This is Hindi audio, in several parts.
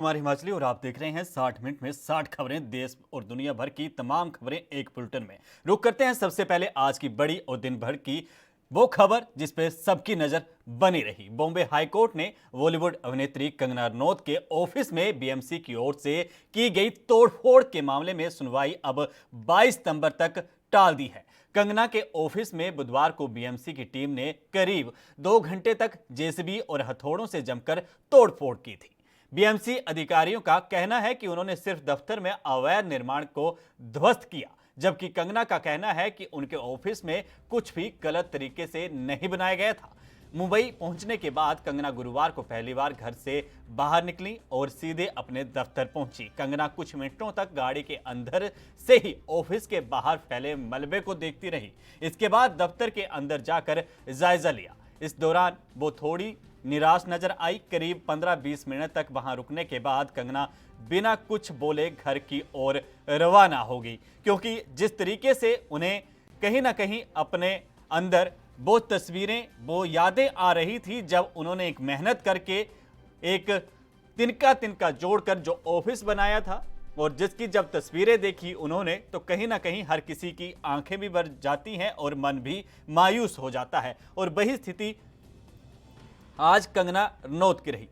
कुमार हिमाचली और आप देख रहे हैं 60 मिनट में 60 खबरें। देश और दुनिया भर की तमाम खबरें एक बुलेटिन में। रुक करते हैं सबसे पहले आज की बड़ी और दिन भर की वो खबर जिस पे सबकी नजर बनी रही। बॉम्बे हाईकोर्ट ने बॉलीवुड अभिनेत्री कंगना रनौत के ऑफिस में बीएमसी की ओर से की गई तोड़फोड़ के मामले में सुनवाई अब 22 सितंबर तक टाल दी है। कंगना के ऑफिस में बुधवार को बीएमसी की टीम ने करीब 2 घंटे तक जेसीबी और हथौड़ों से जमकर तोड़फोड़ की थी। बीएमसी अधिकारियों का कहना है कि उन्होंने सिर्फ दफ्तर में अवैध निर्माण को ध्वस्त किया, जबकि कंगना का कहना है कि उनके ऑफिस में कुछ भी गलत तरीके से नहीं बनाया गया था। मुंबई पहुंचने के बाद कंगना गुरुवार को पहली बार घर से बाहर निकली और सीधे अपने दफ्तर पहुंची। कंगना कुछ मिनटों तक गाड़ी के अंदर से ही ऑफिस के बाहर फैले मलबे को देखती रही। इसके बाद दफ्तर के अंदर जाकर जायजा लिया। इस दौरान वो थोड़ी निराश नजर आई। करीब 15-20 मिनट तक वहां रुकने के बाद कंगना बिना कुछ बोले घर की ओर रवाना हो गई, क्योंकि जिस तरीके से उन्हें कहीं ना कहीं अपने अंदर वो तस्वीरें, वो यादें आ रही थी जब उन्होंने एक मेहनत करके एक तिनका तिनका जोड़कर जो ऑफिस बनाया था, और जिसकी जब तस्वीरें देखी उन्होंने तो कहीं ना कहीं हर किसी की आंखें भी भर जाती हैं और मन भी मायूस हो जाता है। और वही स्थिति आज कंगना रनौत की रही।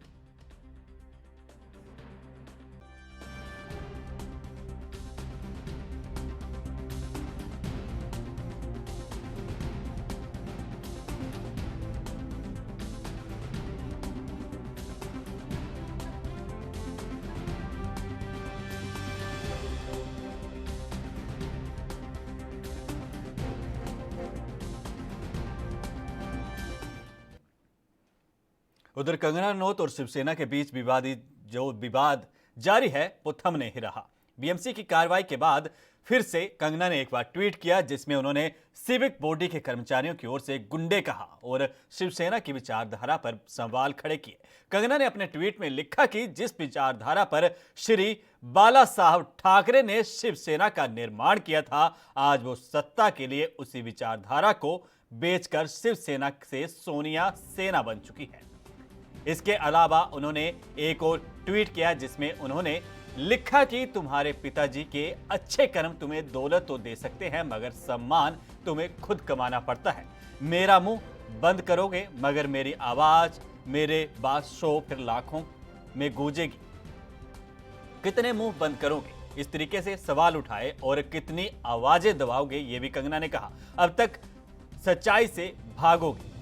उधर कंगना रनौत और शिवसेना के बीच विवाद जारी है वो थम नहीं रहा। बीएमसी की कार्रवाई के बाद फिर से कंगना ने एक बार ट्वीट किया, जिसमें उन्होंने सिविक बॉडी के कर्मचारियों की ओर से गुंडे कहा और शिवसेना की विचारधारा पर सवाल खड़े किए। कंगना ने अपने ट्वीट में लिखा कि जिस विचारधारा पर श्री बाला साहब ठाकरे ने शिवसेना का निर्माण किया था, आज वो सत्ता के लिए उसी विचारधारा को बेचकर शिवसेना से सोनिया सेना बन चुकी है। इसके अलावा उन्होंने एक और ट्वीट किया, जिसमें उन्होंने लिखा कि तुम्हारे पिताजी के अच्छे कर्म तुम्हें दौलत तो दे सकते हैं, मगर सम्मान तुम्हें खुद कमाना पड़ता है। मेरा मुंह बंद करोगे मगर मेरी आवाज, मेरे बाद शो फिर लाखों में गूंजेगी। कितने मुंह बंद करोगे, इस तरीके से सवाल उठाए, और कितनी आवाजें दबाओगे, ये भी कंगना ने कहा। अब तक सच्चाई से भागोगे,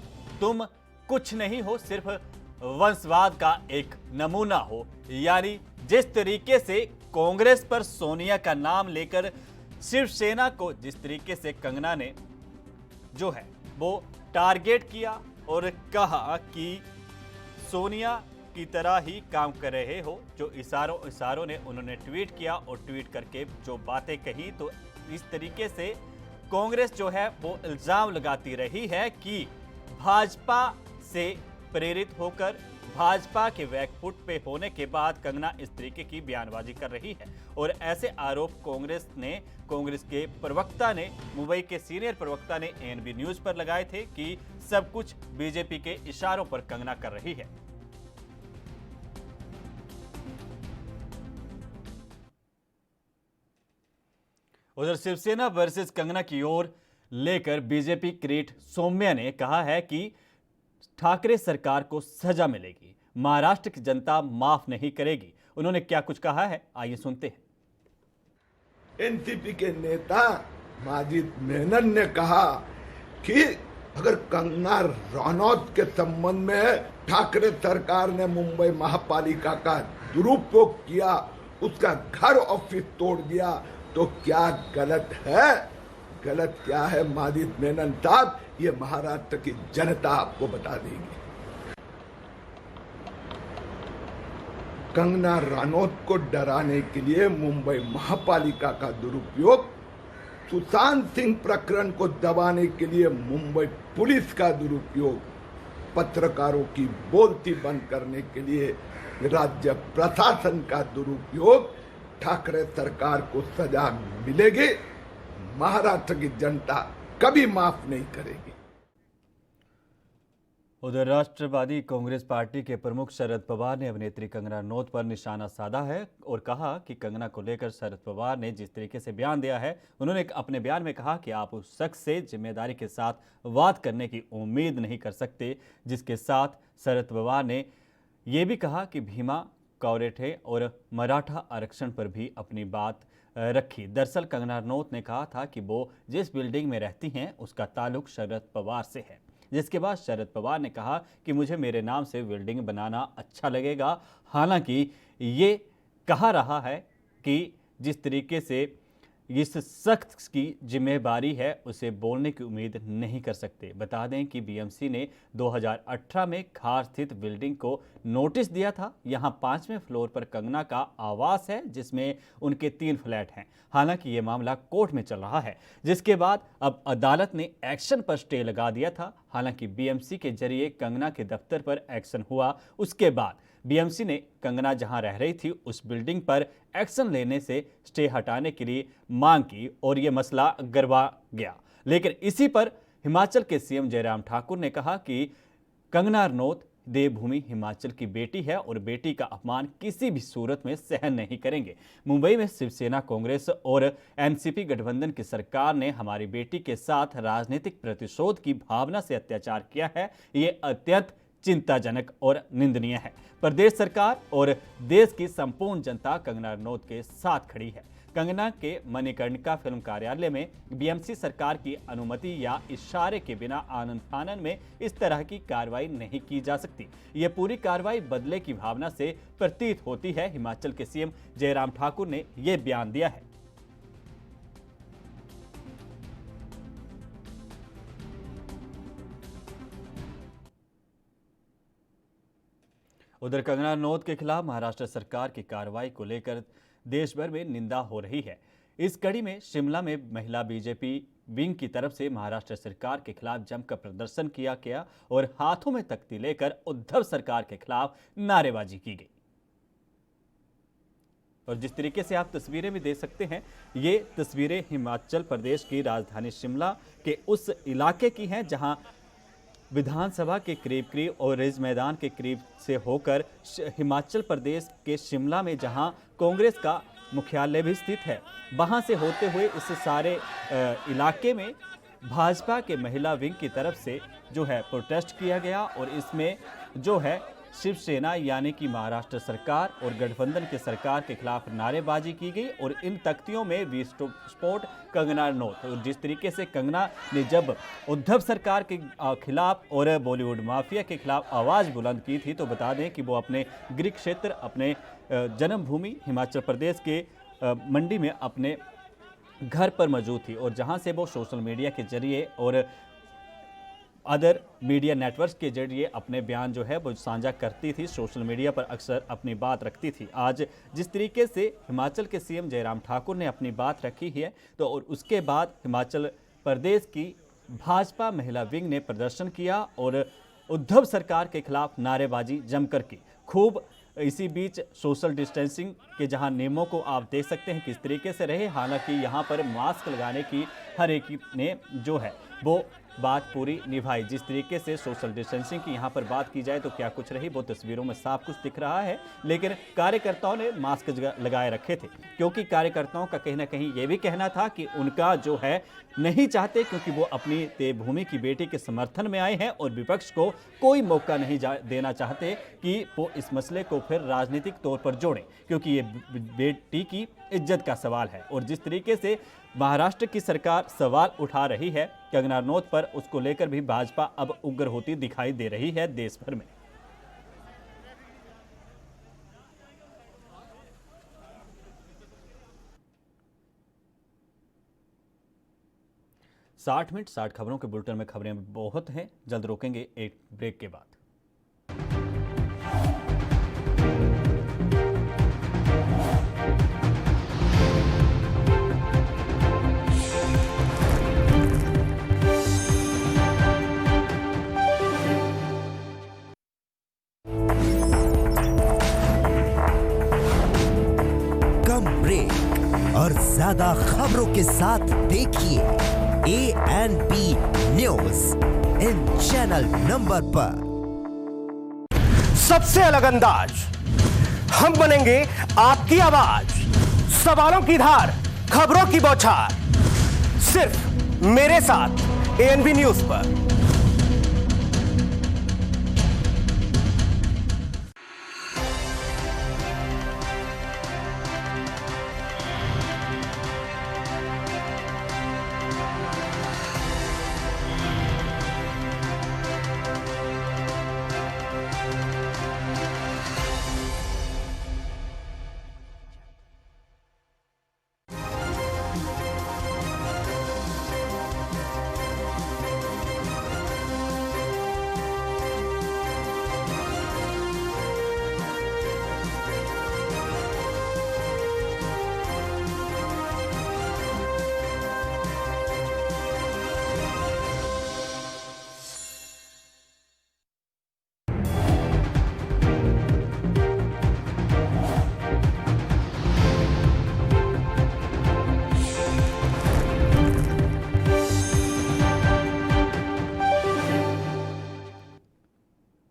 तुम कुछ नहीं हो, सिर्फ वंशवाद का एक नमूना हो। यानी जिस तरीके से कांग्रेस पर सोनिया का नाम लेकर शिवसेना को जिस तरीके से कंगना ने जो है वो टारगेट किया और कहा कि सोनिया की तरह ही काम कर रहे हो, जो इशारों ने उन्होंने ट्वीट किया और ट्वीट करके जो बातें कही, तो इस तरीके से कांग्रेस जो है वो इल्जाम लगाती रही है कि भाजपा से प्रेरित होकर भाजपा के बैकफुट पे होने के बाद कंगना इस तरीके की बयानबाजी कर रही है। और ऐसे आरोप कांग्रेस के प्रवक्ता ने, मुंबई के सीनियर प्रवक्ता ने एएनबी न्यूज पर लगाए थे कि सब कुछ बीजेपी के इशारों पर कंगना कर रही है। उधर शिवसेना वर्सेस कंगना की ओर लेकर बीजेपी क्रिएट सौम्या ने कहा है कि ठाकरे सरकार को सजा मिलेगी, महाराष्ट्र की जनता माफ नहीं करेगी। उन्होंने क्या कुछ कहा है, आइए सुनते हैं। एनसीपी के नेता माजिद मेनन ने कहा कि अगर कंगना रनौत के संबंध में ठाकरे सरकार ने मुंबई महापालिका का दुरुपयोग किया, उसका घर ऑफिस तोड़ दिया, तो क्या गलत है? गलत क्या है माजिद मेनन साहब, ये महाराष्ट्र की जनता आपको बता देगी। कंगना रनौत को डराने के लिए मुंबई महापालिका का दुरुपयोग, सुशांत सिंह प्रकरण को दबाने के लिए मुंबई पुलिस का दुरुपयोग, पत्रकारों की बोलती बंद करने के लिए राज्य प्रशासन का दुरुपयोग, ठाकरे सरकार को सजा मिलेगी, महाराष्ट्र की जनता कभी माफ नहीं करेगी। उधर राष्ट्रवादी कांग्रेस पार्टी के प्रमुख शरद पवार ने अभिनेत्री कंगना रनौत पर निशाना साधा है और कहा कि कंगना को लेकर शरद पवार ने जिस तरीके से बयान दिया है, उन्होंने अपने बयान में कहा कि आप उस शख्स से जिम्मेदारी के साथ बात करने की उम्मीद नहीं कर सकते। जिसके साथ शरद पवार ने ये भी कहा कि भीमा कौरेठे और मराठा आरक्षण पर भी अपनी बात रखी। दरअसल कंगना रनौत ने कहा था कि वो जिस बिल्डिंग में रहती हैं उसका ताल्लुक शरद पवार से है, जिसके बाद शरद पवार ने कहा कि मुझे मेरे नाम से बिल्डिंग बनाना अच्छा लगेगा। हालांकि ये कहा रहा है कि जिस तरीके से इस शख्स की जिम्मेदारी है उसे बोलने की उम्मीद नहीं कर सकते। बता दें कि बीएमसी ने 2018 में खार स्थित बिल्डिंग को नोटिस दिया था। यहां 5वें फ्लोर पर कंगना का आवास है, जिसमें उनके 3 फ्लैट हैं। हालांकि ये मामला कोर्ट में चल रहा है, जिसके बाद अब अदालत ने एक्शन पर स्टे लगा दिया था। हालांकि बीएमसी के जरिए कंगना के दफ्तर पर एक्शन हुआ। उसके बाद बीएमसी ने कंगना जहां रह रही थी उस बिल्डिंग पर एक्शन लेने से स्टे हटाने के लिए मांग की और यह मसला गरबा गया। लेकिन इसी पर हिमाचल के सीएम जयराम ठाकुर ने कहा कि कंगना रनौत देवभूमि हिमाचल की बेटी है और बेटी का अपमान किसी भी सूरत में सहन नहीं करेंगे। मुंबई में शिवसेना, कांग्रेस और एनसीपी गठबंधन की सरकार ने हमारी बेटी के साथ राजनीतिक प्रतिशोध की भावना से अत्याचार किया है। ये अत्यंत चिंताजनक और निंदनीय है। प्रदेश सरकार और देश की संपूर्ण जनता कंगना रनौत के साथ खड़ी है। कंगना के मणिकर्णिका फिल्म कार्यालय में बीएमसी सरकार की अनुमति या इशारे के बिना आनन फानन में इस तरह की कार्रवाई नहीं की जा सकती। ये पूरी कार्रवाई बदले की भावना से प्रतीत होती है। हिमाचल के सीएम जयराम ठाकुर ने यह बयान दिया है। उधर कंगना रनौत के खिलाफ महाराष्ट्र सरकार की कार्रवाई को लेकर देश भर में निंदा हो रही है। इस कड़ी में शिमला में महिला बीजेपी विंग की तरफ से महाराष्ट्र सरकार के खिलाफ जमकर प्रदर्शन किया गया और हाथों में तख्ती लेकर उद्धव सरकार के खिलाफ नारेबाजी की गई। और जिस तरीके से आप तस्वीरें भी देख सकते हैं, ये तस्वीरें हिमाचल प्रदेश की राजधानी शिमला के उस इलाके की हैं जहां विधानसभा के करीब और रिज मैदान के करीब से होकर हिमाचल प्रदेश के शिमला में जहां कांग्रेस का मुख्यालय भी स्थित है, वहां से होते हुए इस सारे इलाके में भाजपा के महिला विंग की तरफ से जो है प्रोटेस्ट किया गया और इसमें जो है शिवसेना यानी कि महाराष्ट्र सरकार और गठबंधन की सरकार के खिलाफ नारेबाजी की गई और इन तख्तियों में विस्फोट कंगना रनौत। और जिस तरीके से कंगना ने जब उद्धव सरकार के खिलाफ और बॉलीवुड माफिया के खिलाफ आवाज़ बुलंद की थी, तो बता दें कि वो अपने गृह क्षेत्र, अपने जन्मभूमि हिमाचल प्रदेश के मंडी में अपने घर पर मौजूद थी और जहां से वो सोशल मीडिया के जरिए और अदर मीडिया नेटवर्क्स के जरिए अपने बयान जो है वो साझा करती थी, सोशल मीडिया पर अक्सर अपनी बात रखती थी। आज जिस तरीके से हिमाचल के सीएम जयराम ठाकुर ने अपनी बात रखी है, तो और उसके बाद हिमाचल प्रदेश की भाजपा महिला विंग ने प्रदर्शन किया और उद्धव सरकार के खिलाफ नारेबाजी जमकर की। खूब इसी बीच सोशल डिस्टेंसिंग के जहां नियमों को आप देख सकते हैं किस तरीके से रहे। हालांकि यहां पर मास्क लगाने की हर एक ने जो है वो बात पूरी निभाई। जिस तरीके से सोशल डिस्टेंसिंग की यहाँ पर बात की जाए तो क्या कुछ रही वो तस्वीरों में साफ कुछ दिख रहा है, लेकिन कार्यकर्ताओं ने मास्क लगाए रखे थे क्योंकि कार्यकर्ताओं का कहीं ना कहीं ये भी कहना था कि उनका जो है नहीं चाहते, क्योंकि वो अपनी देवभूमि की बेटी के समर्थन में आए हैं और विपक्ष को कोई मौका नहीं देना चाहते कि वो इस मसले को फिर राजनीतिक तौर पर जोड़ें, क्योंकि ये बेटी की इज्जत का सवाल है। और जिस तरीके से महाराष्ट्र की सरकार सवाल उठा रही है कंगना रनौत पर, उसको लेकर भी भाजपा अब उग्र होती दिखाई दे रही है देश भर में। साठ मिनट 60 खबरों के बुलेटिन में खबरें बहुत हैं, जल्द रोकेंगे एक ब्रेक के बाद। और ज्यादा खबरों के साथ देखिए ANP न्यूज़ इन चैनल नंबर पर। सबसे अलग अंदाज। हम बनेंगे आपकी आवाज, सवालों की धार, खबरों की बौछार, सिर्फ मेरे साथ एएनबी न्यूज पर।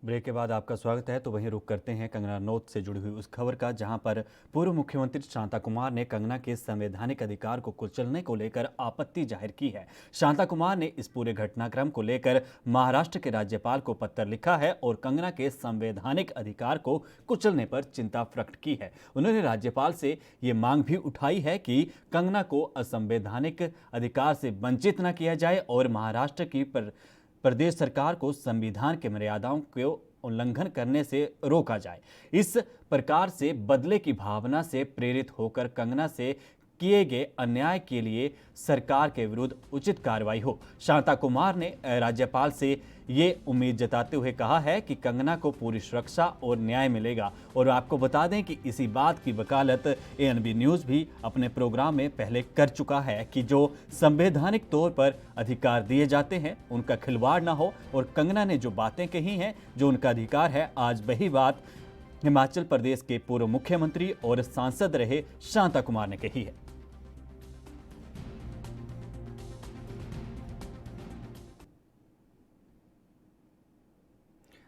ब्रेक के बाद आपका स्वागत है। तो वहीं रुक करते हैं कंगना रनौत से जुड़ी हुई उस खबर का, जहां पर पूर्व मुख्यमंत्री शांता कुमार ने कंगना के संवैधानिक अधिकार को कुचलने को लेकर आपत्ति जाहिर की है। शांता कुमार ने इस पूरे घटनाक्रम को लेकर महाराष्ट्र के राज्यपाल को पत्र लिखा है और कंगना के संवैधानिक अधिकार को कुचलने पर चिंता प्रकट की है। उन्होंने राज्यपाल से ये मांग भी उठाई है कि कंगना को असंवैधानिक अधिकार से वंचित न किया जाए और महाराष्ट्र की प्रदेश सरकार को संविधान के मर्यादाओं को उल्लंघन करने से रोका जाए। इस प्रकार से बदले की भावना से प्रेरित होकर कंगना से किए गए अन्याय के लिए सरकार के विरुद्ध उचित कार्रवाई हो। शांता कुमार ने राज्यपाल से ये उम्मीद जताते हुए कहा है कि कंगना को पूरी सुरक्षा और न्याय मिलेगा। और आपको बता दें कि इसी बात की वकालत एएनबी न्यूज़ भी अपने प्रोग्राम में पहले कर चुका है कि जो संवैधानिक तौर पर अधिकार दिए जाते हैं उनका खिलवाड़ ना हो। और कंगना ने जो बातें कही हैं, जो उनका अधिकार है, आज वही बात हिमाचल प्रदेश के पूर्व मुख्यमंत्री और सांसद रहे शांता कुमार ने कही है।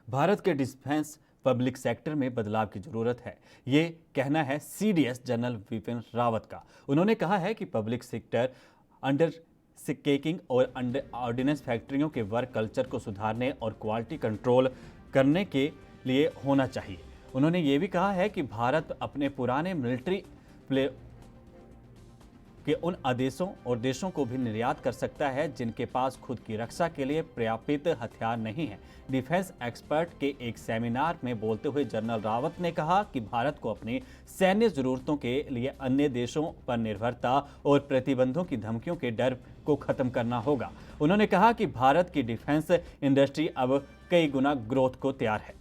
भारत के डिफेंस पब्लिक सेक्टर में बदलाव की जरूरत है, ये कहना है सीडीएस जनरल विपिन रावत का। उन्होंने कहा है कि पब्लिक सेक्टर अंडर टेकिंग और अंडर ऑर्डिनेंस फैक्ट्रियों के वर्क कल्चर को सुधारने और क्वालिटी कंट्रोल करने के लिए होना चाहिए। उन्होंने ये भी कहा है कि भारत अपने पुराने मिलिट्री के उन आदेशों और देशों को भी निर्यात कर सकता है जिनके पास खुद की रक्षा के लिए पर्याप्त हथियार नहीं है। डिफेंस एक्सपर्ट के एक सेमिनार में बोलते हुए जनरल रावत ने कहा कि भारत को अपनी सैन्य जरूरतों के लिए अन्य देशों पर निर्भरता और प्रतिबंधों की धमकियों के डर को खत्म करना होगा। उन्होंने कहा कि भारत की डिफेंस इंडस्ट्री अब कई गुना ग्रोथ को तैयार है।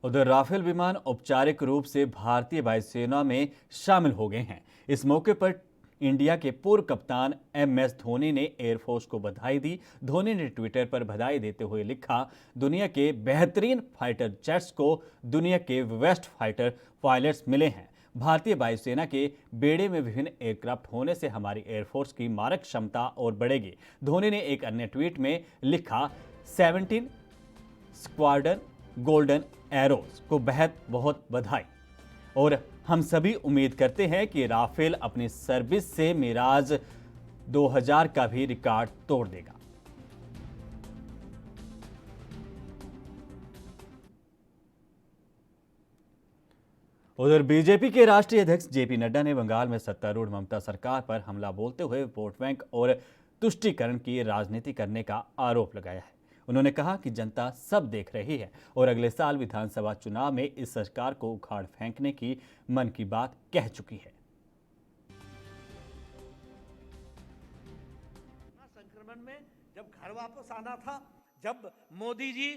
उधर राफेल विमान औपचारिक रूप से भारतीय वायुसेना में शामिल हो गए हैं। इस मौके पर इंडिया के पूर्व कप्तान MS धोनी ने एयरफोर्स को बधाई दी। धोनी ने ट्विटर पर बधाई देते हुए लिखा, दुनिया के बेहतरीन फाइटर जेट्स को दुनिया के बेस्ट फाइटर पायलट्स मिले हैं। भारतीय वायुसेना के बेड़े में विभिन्न एयरक्राफ्ट होने से हमारी एयरफोर्स की मारक क्षमता और बढ़ेगी। धोनी ने एक अन्य ट्वीट में लिखा, 17 स्क्वाड्रन गोल्डन एरोज को बहुत बधाई और हम सभी उम्मीद करते हैं कि राफेल अपनी सर्विस से मिराज 2000 का भी रिकॉर्ड तोड़ देगा। उधर बीजेपी के राष्ट्रीय अध्यक्ष जेपी नड्डा ने बंगाल में सत्तारूढ़ ममता सरकार पर हमला बोलते हुए वोट बैंक और तुष्टीकरण की राजनीति करने का आरोप लगाया है। उन्होंने कहा कि जनता सब देख रही है और अगले साल विधानसभा चुनाव में इस सरकार को उखाड़ फेंकने की मन की बात कह चुकी है। संक्रमण में जब घर वापस आना था, जब मोदी जी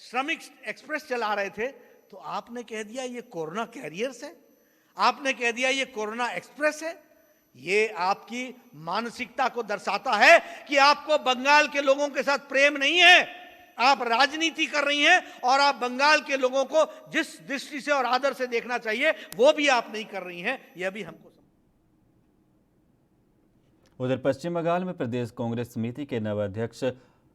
श्रमिक एक्सप्रेस चला रहे थे, तो आपने कह दिया ये कोरोना कैरियर्स है, आपने कह दिया ये कोरोना एक्सप्रेस है। ये आपकी मानसिकता को दर्शाता है कि आपको बंगाल के लोगों के साथ प्रेम नहीं है। आप राजनीति कर रही हैं और आप बंगाल के लोगों को जिस दृष्टि से और आदर से देखना चाहिए वो भी आप नहीं कर रही हैं। यह भी हमको उधर पश्चिम बंगाल में प्रदेश कांग्रेस समिति के नव अध्यक्ष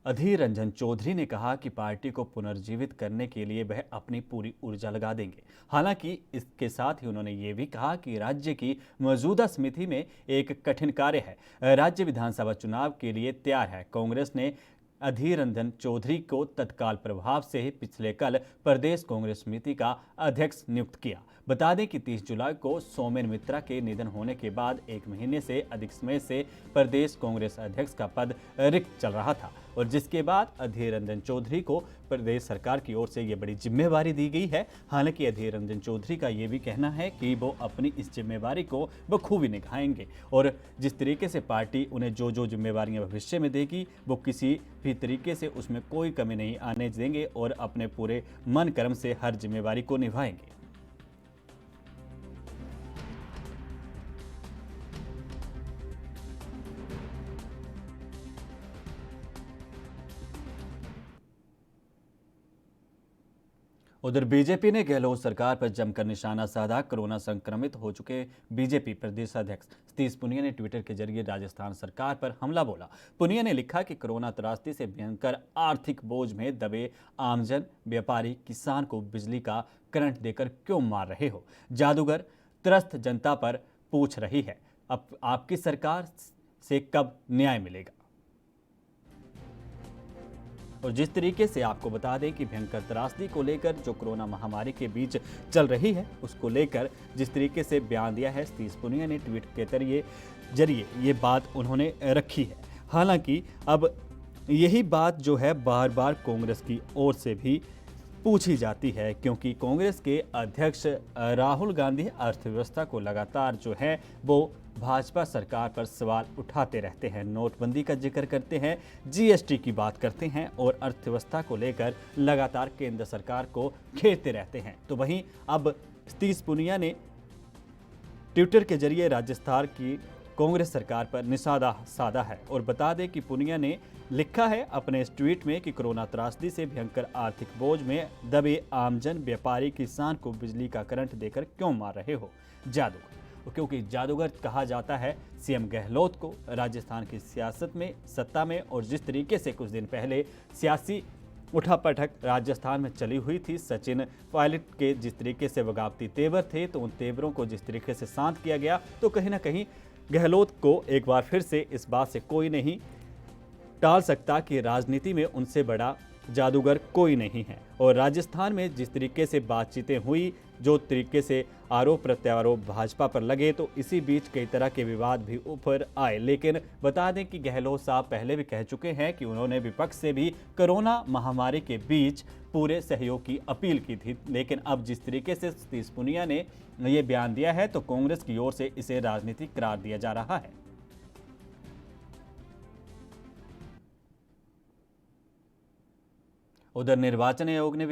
अधीर रंजन चौधरी ने कहा कि पार्टी को पुनर्जीवित करने के लिए वह अपनी पूरी ऊर्जा लगा देंगे। हालांकि इसके साथ ही उन्होंने ये भी कहा कि राज्य की मौजूदा समिति में एक कठिन कार्य है। राज्य विधानसभा चुनाव के लिए तैयार है। कांग्रेस ने अधीर रंजन चौधरी को तत्काल प्रभाव से ही पिछले कल प्रदेश कांग्रेस समिति का अध्यक्ष नियुक्त किया। बता दें कि 30 जुलाई को सोमेन मित्रा के निधन होने के बाद 1 महीने से अधिक समय से प्रदेश कांग्रेस अध्यक्ष का पद रिक्त चल रहा था और जिसके बाद अधीर रंजन चौधरी को प्रदेश सरकार की ओर से ये बड़ी जिम्मेवारी दी गई है। हालांकि अधीर रंजन चौधरी का ये भी कहना है कि वो अपनी इस जिम्मेवारी को बखूबी निभाएंगे और जिस तरीके से पार्टी उन्हें जो जो जिम्मेवारियां भविष्य में देगी वो किसी भी तरीके से उसमें कोई कमी नहीं आने देंगे और अपने पूरे मन कर्म से हर जिम्मेवारी को निभाएंगे। उधर बीजेपी ने गहलोत सरकार पर जमकर निशाना साधा। कोरोना संक्रमित हो चुके बीजेपी प्रदेश अध्यक्ष सतीश पुनिया ने ट्विटर के जरिए राजस्थान सरकार पर हमला बोला। पुनिया ने लिखा कि कोरोना त्रासदी से भयंकर आर्थिक बोझ में दबे आमजन, व्यापारी, किसान को बिजली का करंट देकर क्यों मार रहे हो? जादूगर त्रस्त जनता पर पूछ रही है, अब आपकी सरकार से कब न्याय मिलेगा? और जिस तरीके से आपको बता दें कि भयंकर त्रासदी को लेकर जो कोरोना महामारी के बीच चल रही है उसको लेकर जिस तरीके से बयान दिया है सतीश पुनिया ने ट्वीट के जरिए ये बात उन्होंने रखी है। हालांकि अब यही बात जो है बार बार कांग्रेस की ओर से भी पूछी जाती है क्योंकि कांग्रेस के अध्यक्ष राहुल गांधी अर्थव्यवस्था को लगातार जो है वो भाजपा सरकार पर सवाल उठाते रहते हैं। नोटबंदी का जिक्र करते हैं, जीएसटी की बात करते हैं और अर्थव्यवस्था को लेकर लगातार केंद्र सरकार को घेरते रहते हैं। तो वहीं अब सतीश पुनिया ने ट्विटर के जरिए राजस्थान की कांग्रेस सरकार पर निशाना साधा है और बता दें कि पुनिया ने लिखा है अपने इस ट्वीट में कि कोरोना त्रासदी से भयंकर आर्थिक बोझ में दबे आमजन, व्यापारी, किसान को बिजली का करंट देकर क्यों मार रहे हो? जादूगर, क्योंकि जादूगर कहा जाता है सीएम गहलोत को राजस्थान की सियासत में, सत्ता में। और जिस तरीके से कुछ दिन पहले सियासी उठापटक राजस्थान में चली हुई थी, सचिन पायलट के जिस तरीके से बगावती तेवर थे तो उन तेवरों को जिस तरीके से शांत किया गया तो कहीं ना कहीं गहलोत को एक बार फिर से इस बात से कोई नहीं टाल सकता कि राजनीति में उनसे बड़ा जादूगर कोई नहीं है। और राजस्थान में जिस तरीके से बातचीतें हुई, जो तरीके से आरोप प्रत्यारोप भाजपा पर लगे, तो इसी बीच कई तरह के विवाद भी ऊपर आए। लेकिन बता दें कि गहलोत साहब पहले भी कह चुके हैं कि उन्होंने विपक्ष से भी कोरोना महामारी के बीच पूरे सहयोग की अपील की थी। लेकिन अब जिस तरीके से सतीश पुनिया ने ये बयान दिया है तो कांग्रेस की ओर से इसे राजनीतिक करार दिया जा रहा है। उधर निर्वाचन आयोग ने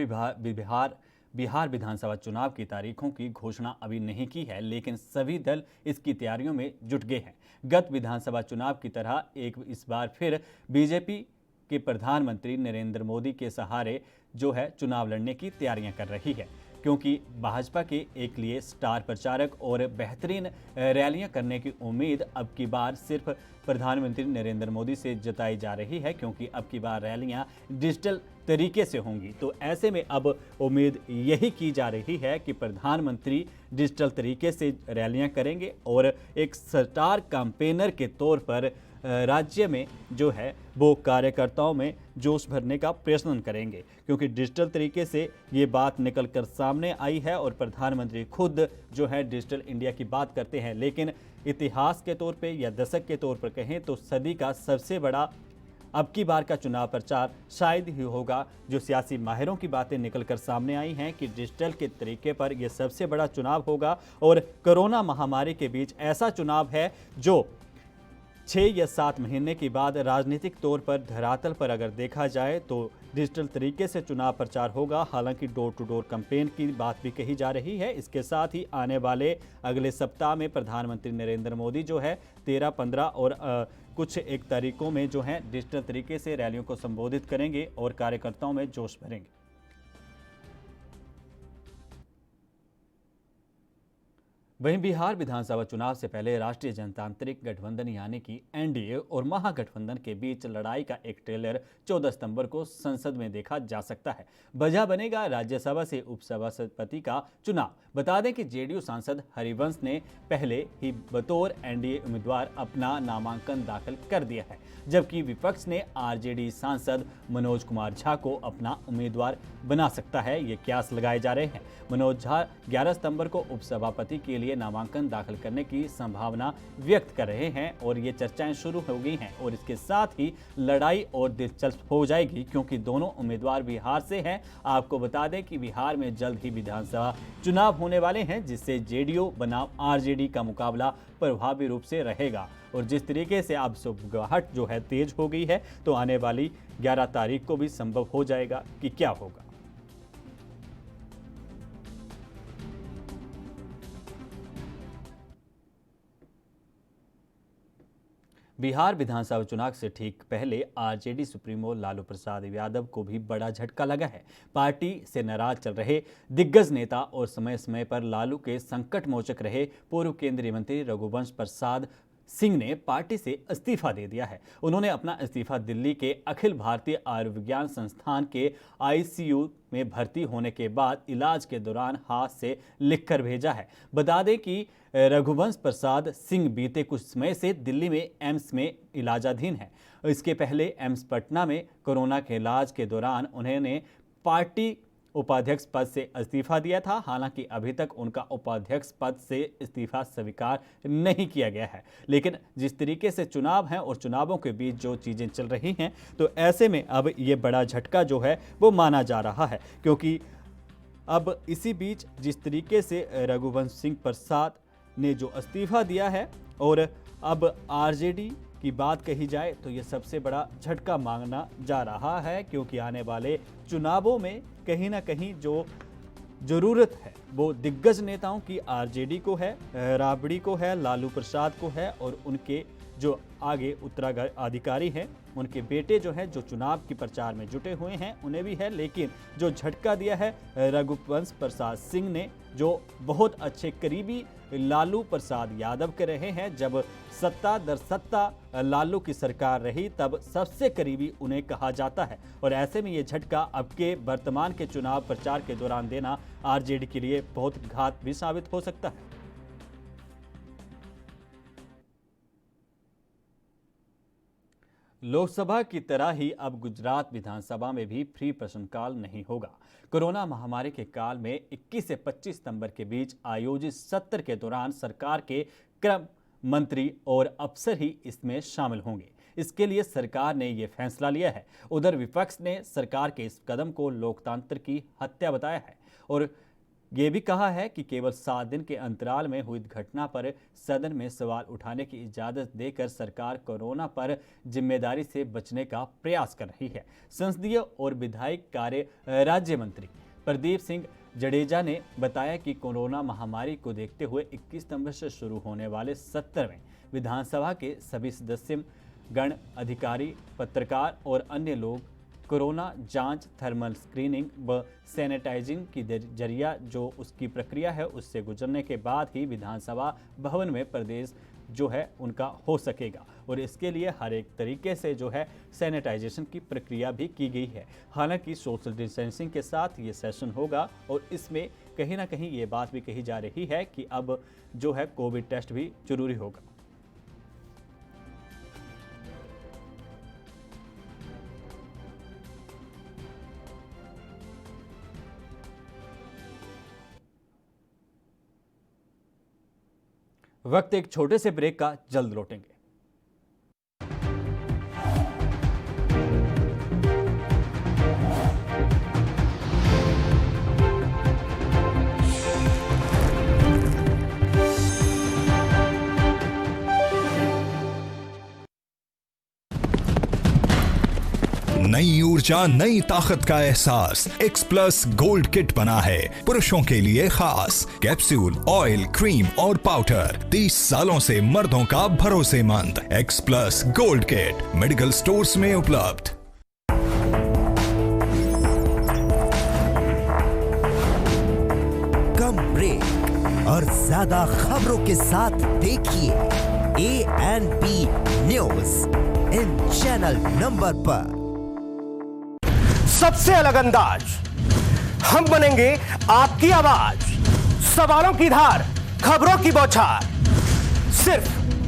बिहार विधानसभा चुनाव की तारीखों की घोषणा अभी नहीं की है, लेकिन सभी दल इसकी तैयारियों में जुट गए हैं। गत विधानसभा चुनाव की तरह इस बार फिर बीजेपी के प्रधानमंत्री नरेंद्र मोदी के सहारे जो है चुनाव लड़ने की तैयारियां कर रही है, क्योंकि भाजपा के एक लिए स्टार प्रचारक और बेहतरीन रैलियां करने की उम्मीद अब की बार सिर्फ प्रधानमंत्री नरेंद्र मोदी से जताई जा रही है, क्योंकि अब की बार रैलियां डिजिटल तरीके से होंगी। तो ऐसे में अब उम्मीद यही की जा रही है कि प्रधानमंत्री डिजिटल तरीके से रैलियां करेंगे और एक स्टार कैंपेनर के तौर पर राज्य में जो है वो कार्यकर्ताओं में जोश भरने का प्रयत्न करेंगे, क्योंकि डिजिटल तरीके से ये बात निकल कर सामने आई है और प्रधानमंत्री खुद जो है डिजिटल इंडिया की बात करते हैं। लेकिन इतिहास के तौर पे या दशक के तौर पर कहें तो सदी का सबसे बड़ा अब की बार का चुनाव प्रचार शायद ही होगा। जो सियासी माहिरों की बातें निकल कर सामने आई हैं कि डिजिटल के तरीके पर यह सबसे बड़ा चुनाव होगा और कोरोना महामारी के बीच ऐसा चुनाव है जो 6 या 7 महीने के बाद राजनीतिक तौर पर धरातल पर अगर देखा जाए तो डिजिटल तरीके से चुनाव प्रचार होगा। हालांकि डोर टू डोर कैंपेन की बात भी कही जा रही है। इसके साथ ही आने वाले अगले सप्ताह में प्रधानमंत्री नरेंद्र मोदी जो है 13, 15 और कुछ एक तारीखों में जो है डिजिटल तरीके से रैलियों को संबोधित करेंगे और कार्यकर्ताओं में जोश भरेंगे। वहीं बिहार विधानसभा चुनाव से पहले राष्ट्रीय जनतांत्रिक गठबंधन यानी कि एनडीए और महागठबंधन के बीच लड़ाई का एक ट्रेलर 14 सितंबर को संसद में देखा जा सकता है। वजह बनेगा राज्यसभा से उपसभापति का चुनाव। बता दें कि जेडीयू सांसद हरिवंश ने पहले ही बतौर एनडीए उम्मीदवार अपना नामांकन दाखिल कर दिया है, जबकि विपक्ष ने आरजेडी सांसद मनोज कुमार झा को अपना उम्मीदवार बना सकता है। ये क्यास लगाए जा रहे हैं। मनोज झा 11 सितंबर को उपसभापति के लिए नामांकन दाखिल करने की संभावना व्यक्त कर रहे हैं और ये चर्चाएं शुरू हो गई हैं और इसके साथ ही लड़ाई और दिलचस्प हो जाएगी क्योंकि दोनों उम्मीदवार बिहार से हैं। आपको बता दें कि बिहार में जल्द ही विधानसभा चुनाव होने वाले हैं, जिससे जेडीयू बनाम आरजेडी का मुकाबला प्रभावी रूप से रहेगा। और जिस तरीके से अब सुगबुगाहट जो है तेज हो गई है, तो आने वाली 11 तारीख को भी संभव हो जाएगा कि क्या होगा। बिहार विधानसभा चुनाव से ठीक पहले आरजेडी सुप्रीमो लालू प्रसाद यादव को भी बड़ा झटका लगा है। पार्टी से नाराज चल रहे दिग्गज नेता और समय समय पर लालू के संकट मोचक रहे पूर्व केंद्रीय मंत्री रघुवंश प्रसाद सिंह ने पार्टी से इस्तीफा दे दिया है। उन्होंने अपना इस्तीफा दिल्ली के अखिल भारतीय आयुर्विज्ञान संस्थान के आईसीयू में भर्ती होने के बाद इलाज के दौरान हाथ से लिखकर भेजा है। बता दें कि रघुवंश प्रसाद सिंह बीते कुछ समय से दिल्ली में एम्स में इलाजाधीन है। इसके पहले एम्स पटना में कोरोना के इलाज के दौरान उन्होंने पार्टी उपाध्यक्ष पद से इस्तीफा दिया था। हालांकि अभी तक उनका उपाध्यक्ष पद से इस्तीफा स्वीकार नहीं किया गया है। लेकिन जिस तरीके से चुनाव हैं और चुनावों के बीच जो चीज़ें चल रही हैं, तो ऐसे में अब ये बड़ा झटका जो है वो माना जा रहा है, क्योंकि अब इसी बीच जिस तरीके से रघुवंश सिंह प्रसाद ने जो इस्तीफा दिया है और अब आरजेडी की बात कही जाए तो ये सबसे बड़ा झटका मांगना जा रहा है, क्योंकि आने वाले चुनावों में कहीं ना कहीं जो ज़रूरत है वो दिग्गज नेताओं की आरजेडी को है, राबड़ी को है, लालू प्रसाद को है और उनके जो आगे उत्तराधिकारी हैं उनके बेटे जो हैं जो चुनाव के प्रचार में जुटे हुए हैं उन्हें भी है। लेकिन जो झटका दिया है रघुवंश प्रसाद सिंह ने, जो बहुत अच्छे करीबी लालू प्रसाद यादव के रहे हैं। जब सत्ता दर सत्ता लालू की सरकार रही तब सबसे करीबी उन्हें कहा जाता है और ऐसे में ये झटका अब के वर्तमान के चुनाव प्रचार के दौरान देना आरजेडी के लिए बहुत घात भी साबित हो सकता है। लोकसभा की तरह ही अब गुजरात विधानसभा में भी फ्री प्रश्नकाल नहीं होगा। कोरोना महामारी के काल में 21 से 25 सितंबर के बीच आयोजित सत्र के दौरान सरकार के क्रम मंत्री और अफसर ही इसमें शामिल होंगे। इसके लिए सरकार ने ये फैसला लिया है। उधर विपक्ष ने सरकार के इस कदम को लोकतंत्र की हत्या बताया है और ये भी कहा है कि केवल 7 दिन के अंतराल में हुई घटना पर सदन में सवाल उठाने की इजाज़त देकर सरकार कोरोना पर जिम्मेदारी से बचने का प्रयास कर रही है। संसदीय और विधायी कार्य राज्य मंत्री प्रदीप सिंह जडेजा ने बताया कि कोरोना महामारी को देखते हुए 21 सितंबर से शुरू होने वाले सत्र में विधानसभा के सभी सदस्य गण, अधिकारी, पत्रकार और अन्य लोग कोरोना जांच, थर्मल स्क्रीनिंग व सैनिटाइजिंग की जरिया जो उसकी प्रक्रिया है उससे गुजरने के बाद ही विधानसभा भवन में प्रवेश जो है उनका हो सकेगा और इसके लिए हर एक तरीके से जो है सैनिटाइजेशन की प्रक्रिया भी की गई है। हालांकि सोशल डिस्टेंसिंग के साथ ये सेशन होगा और इसमें कहीं ना कहीं ये बात भी कही जा रही है कि अब जो है कोविड टेस्ट भी जरूरी होगा। वक्त एक छोटे से ब्रेक का, जल्द लौटेंगे। नई ऊर्जा, नई ताकत का एहसास एक्स प्लस गोल्ड किट बना है पुरुषों के लिए खास। कैप्सूल, ऑयल, क्रीम और पाउडर 30 सालों से मर्दों का भरोसेमंद x plus gold kit medical stores में उपलब्ध। कम ब्रेक। और ज्यादा खबरों के साथ देखिए ANP news in channel number पर। सबसे अलग अंदाज, हम बनेंगे आपकी आवाज, सवालों की धार, खबरों की बौछार, सिर्फ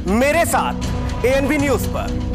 मेरे साथ ANP न्यूज पर।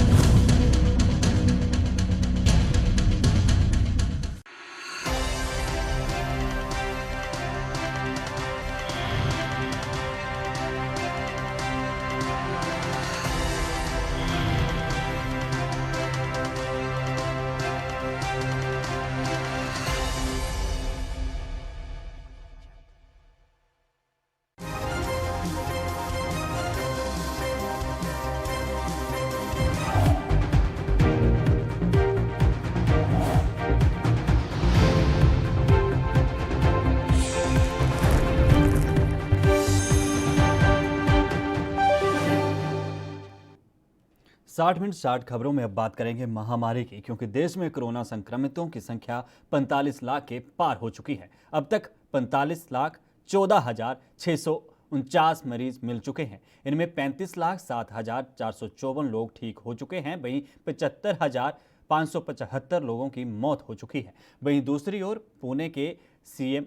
साठ मिनट 60 खबरों में अब बात करेंगे महामारी की, क्योंकि देश में कोरोना संक्रमितों की संख्या 45 लाख के पार हो चुकी है। अब तक 45,14,649 मरीज मिल चुके हैं। इनमें 35,07,454 लोग ठीक हो चुके हैं। वहीं 75,575 लोगों की मौत हो चुकी है। वहीं दूसरी ओर पुणे के सीएम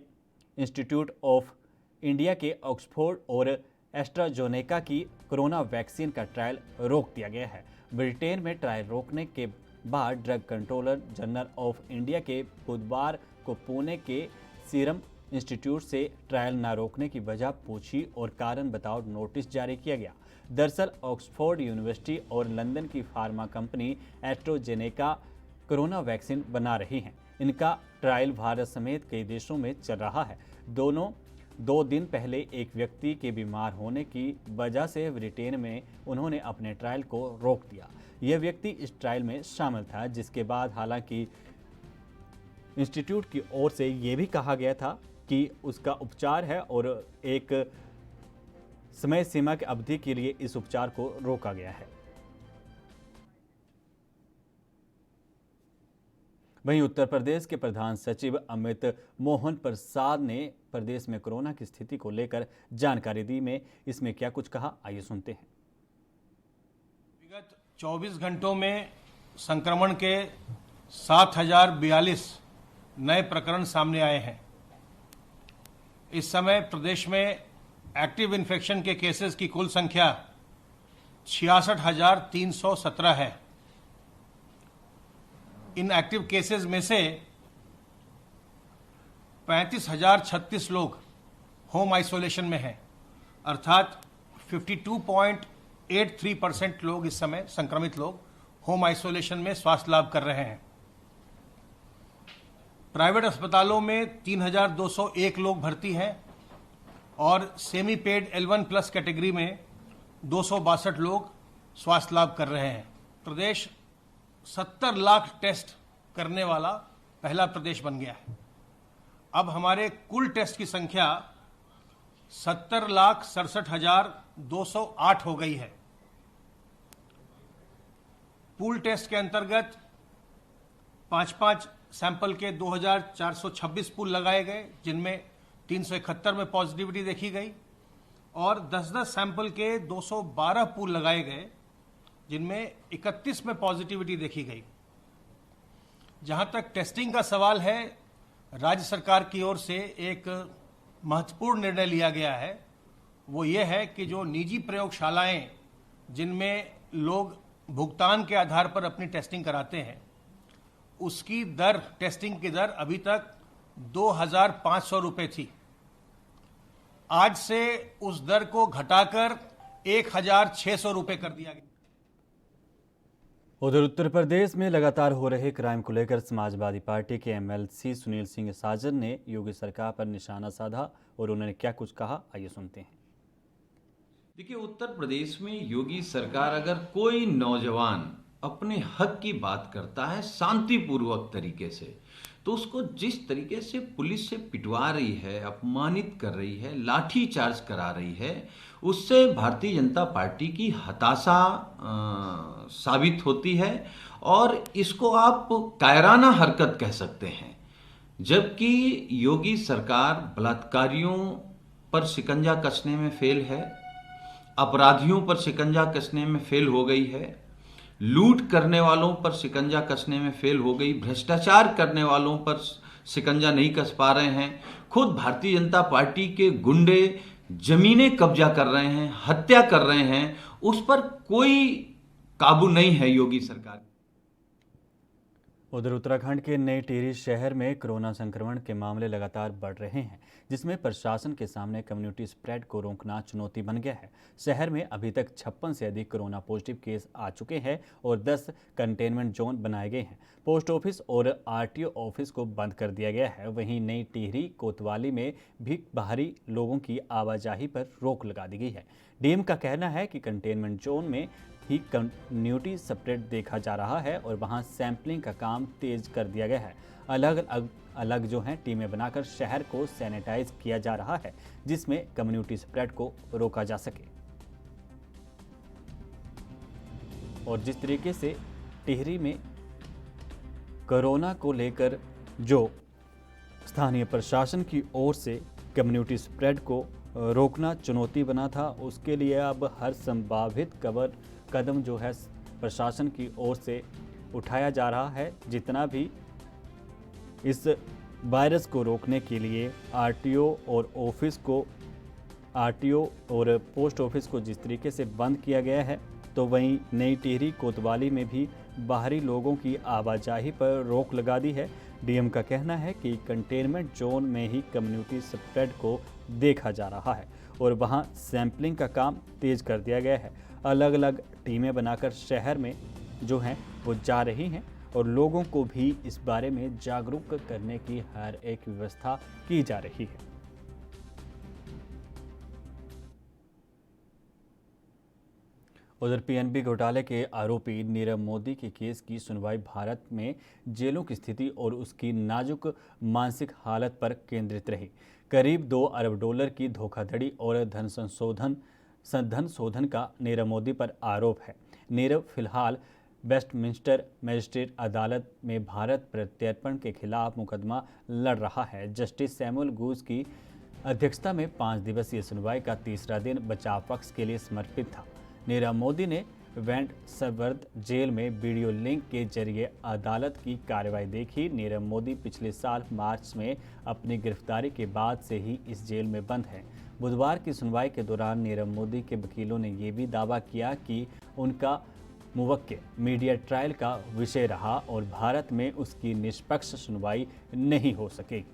इंस्टीट्यूट ऑफ इंडिया के ऑक्सफोर्ड और एस्ट्राजेनेका की कोरोना वैक्सीन का ट्रायल रोक दिया गया है। ब्रिटेन में ट्रायल रोकने के बाद drug controller general of India के बुधवार को पुणे के सीरम इंस्टीट्यूट से ट्रायल न रोकने की वजह पूछी और कारण बताओ नोटिस जारी किया गया। दरअसल ऑक्सफोर्ड यूनिवर्सिटी और लंदन की pharma company AstraZeneca corona vaccine बना रही हैं। इनका ट्रायल भारत समेत कई देशों में चल रहा है। 2 दिन पहले एक व्यक्ति के बीमार होने की वजह से ब्रिटेन में उन्होंने अपने ट्रायल को रोक दिया। यह व्यक्ति इस ट्रायल में शामिल था, जिसके बाद हालांकि इंस्टीट्यूट की ओर से यह भी कहा गया था कि उसका उपचार है और एक समय सीमा की अवधि के लिए इस उपचार को रोका गया है। वहीं उत्तर प्रदेश के प्रधान सचिव अमित मोहन प्रसाद ने प्रदेश में कोरोना की स्थिति को लेकर जानकारी दी। में इसमें क्या कुछ कहा, आइए सुनते हैं। विगत 24 घंटों में संक्रमण के 7,042 नए प्रकरण सामने आए हैं। इस समय प्रदेश में एक्टिव इन्फेक्शन के केसेस की कुल संख्या 66,317 है। इन एक्टिव केसेस में से 35,036 लोग होम आइसोलेशन में हैं, अर्थात 52.83% लोग इस समय संक्रमित लोग होम आइसोलेशन में स्वास्थ्य लाभ कर रहे हैं। प्राइवेट अस्पतालों में 3,201 लोग भर्ती हैं और सेमी पेड L1+ कैटेगरी में 262 लोग स्वास्थ्य लाभ कर रहे हैं। प्रदेश 70 लाख टेस्ट करने वाला पहला प्रदेश बन गया है। अब हमारे कुल टेस्ट की संख्या 70,67,208 हो गई है। पूल टेस्ट के अंतर्गत 5-5 सैंपल के 2,426 पूल लगाए गए, जिनमें 371 में पॉजिटिविटी देखी गई, और 10-10 सैंपल के 212 पूल लगाए गए, जिनमें 31 में पॉजिटिविटी देखी गई। जहां तक टेस्टिंग का सवाल है, राज्य सरकार की ओर से एक महत्वपूर्ण निर्णय लिया गया है। वो ये है कि जो निजी प्रयोगशालाएं जिनमें लोग भुगतान के आधार पर अपनी टेस्टिंग कराते हैं, उसकी दर, टेस्टिंग की दर अभी तक 2,500 रुपये थी। आज से उस दर को घटाकर 1,600 रुपये कर दिया गया। उधर उत्तर प्रदेश में लगातार हो रहे क्राइम को लेकर समाजवादी पार्टी के MLC सुनील सिंह साजन ने योगी सरकार पर निशाना साधा और उन्होंने क्या कुछ कहा, आइए सुनते हैं। देखिए, उत्तर प्रदेश में योगी सरकार अगर कोई नौजवान अपने हक की बात करता है शांतिपूर्वक तरीके से, तो उसको जिस तरीके से पुलिस से पिटवा रही है, अपमानित कर रही है, लाठी चार्ज करा रही है, उससे भारतीय जनता पार्टी की हताशा साबित होती है और इसको आप कायराना हरकत कह सकते हैं। जबकि योगी सरकार बलात्कारियों पर शिकंजा कसने में फेल है, अपराधियों पर शिकंजा कसने में फेल हो गई है, लूट करने वालों पर शिकंजा कसने में फेल हो गई, भ्रष्टाचार करने वालों पर शिकंजा नहीं कस पा रहे हैं। खुद भारतीय जनता पार्टी के गुंडे जमीनें कब्जा कर रहे हैं, हत्या कर रहे हैं, उस पर कोई काबू नहीं है योगी सरकार। उधर उत्तराखंड के नई टिहरी शहर में कोरोना संक्रमण के मामले लगातार बढ़ रहे हैं, जिसमें प्रशासन के सामने कम्युनिटी स्प्रेड को रोकना चुनौती बन गया है। शहर में अभी तक 56 से अधिक कोरोना पॉजिटिव केस आ चुके हैं और 10 कंटेनमेंट जोन बनाए गए हैं। पोस्ट ऑफिस और आरटीओ ऑफिस को बंद कर दिया गया है। वहीं नई टिहरी कोतवाली में भी बाहरी लोगों की आवाजाही पर रोक लगा दी गई है। डीएम का कहना है कि कंटेनमेंट जोन में ही कम्युनिटी स्प्रेड देखा जा रहा है और वहां सैंपलिंग का काम तेज कर दिया गया है। अलग जो हैं टीमें बनाकर शहर को सैनिटाइज किया जा रहा है, जिसमें कम्युनिटी स्प्रेड को रोका जा सके। और जिस तरीके से टिहरी में कोरोना को लेकर जो स्थानीय प्रशासन की ओर से कम्युनिटी स्प्रेड को रोकना चुनौती बना था, उसके लिए अब हर संभावित कदम जो है प्रशासन की ओर से उठाया जा रहा है। जितना भी इस वायरस को रोकने के लिए आरटीओ और पोस्ट ऑफिस को जिस तरीके से बंद किया गया है, तो वहीं नई टिहरी कोतवाली में भी बाहरी लोगों की आवाजाही पर रोक लगा दी है। डीएम का कहना है कि कंटेनमेंट जोन में ही कम्युनिटी स्प्रेड को देखा जा रहा है और वहां सैंपलिंग का काम तेज कर दिया गया है। अलग अलग टीमें बनाकर शहर में जो हैं वो जा रही हैं और लोगों को भी इस बारे में जागरूक करने की हर एक व्यवस्था की जा रही है। उधर पीएनबी घोटाले के आरोपी नीरव मोदी के केस की सुनवाई भारत में जेलों की स्थिति और उसकी नाजुक मानसिक हालत पर केंद्रित रही। करीब $2 अरब की धोखाधड़ी और धन शोधन का नीरव मोदी पर आरोप है। नीरव फिलहाल वेस्टमिंस्टर मजिस्ट्रेट अदालत में भारत प्रत्यर्पण के खिलाफ मुकदमा लड़ रहा है। जस्टिस सैमुअल गूज की अध्यक्षता में 5 दिवसीय सुनवाई का तीसरा दिन बचाव पक्ष के लिए समर्पित था। नीरव मोदी ने वेंटसवर्थ जेल में वीडियो लिंक के जरिए अदालत की कार्रवाई देखी। नीरव मोदी पिछले साल मार्च में अपनी गिरफ्तारी के बाद से ही इस जेल में बंद है। बुधवार की सुनवाई के दौरान नीरव मोदी के वकीलों ने यह भी दावा किया कि उनका मुवक्किल मीडिया ट्रायल का विषय रहा और भारत में उसकी निष्पक्ष सुनवाई नहीं हो सकेगी।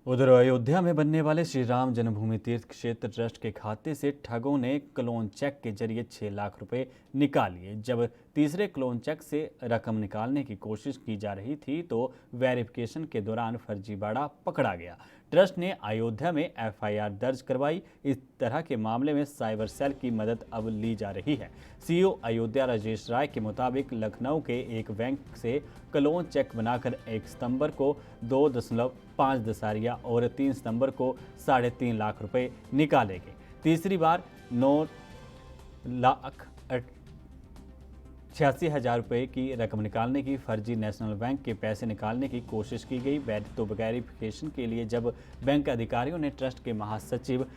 उधर अयोध्या में बनने वाले श्री राम जन्मभूमि तीर्थ क्षेत्र ट्रस्ट के खाते से ठगों ने क्लोन चेक के जरिए 6 लाख रुपए निकाल लिए। जब तीसरे क्लोन चेक से रकम निकालने की कोशिश की जा रही थी तो वेरिफिकेशन के दौरान फर्जीवाड़ा पकड़ा गया। ट्रस्ट ने अयोध्या में एफआईआर दर्ज करवाई। इस तरह के मामले में साइबर सेल की मदद अब ली जा रही है। सीईओ अयोध्या राजेश राय के मुताबिक लखनऊ के एक बैंक से क्लोन चेक बनाकर 1 सितंबर को 2.5 दसारिया और 3 सितंबर को 3.5 लाख रुपए निकाले गए। तीसरी बार 9,86,000 रुपए की रकम निकालने की फर्जी नेशनल बैंक के पैसे निकालने की कोशिश की गई। तो वेरिफिकेशन के लिए जब बैंक अधिकारियों ने ट्रस्ट के महासचिव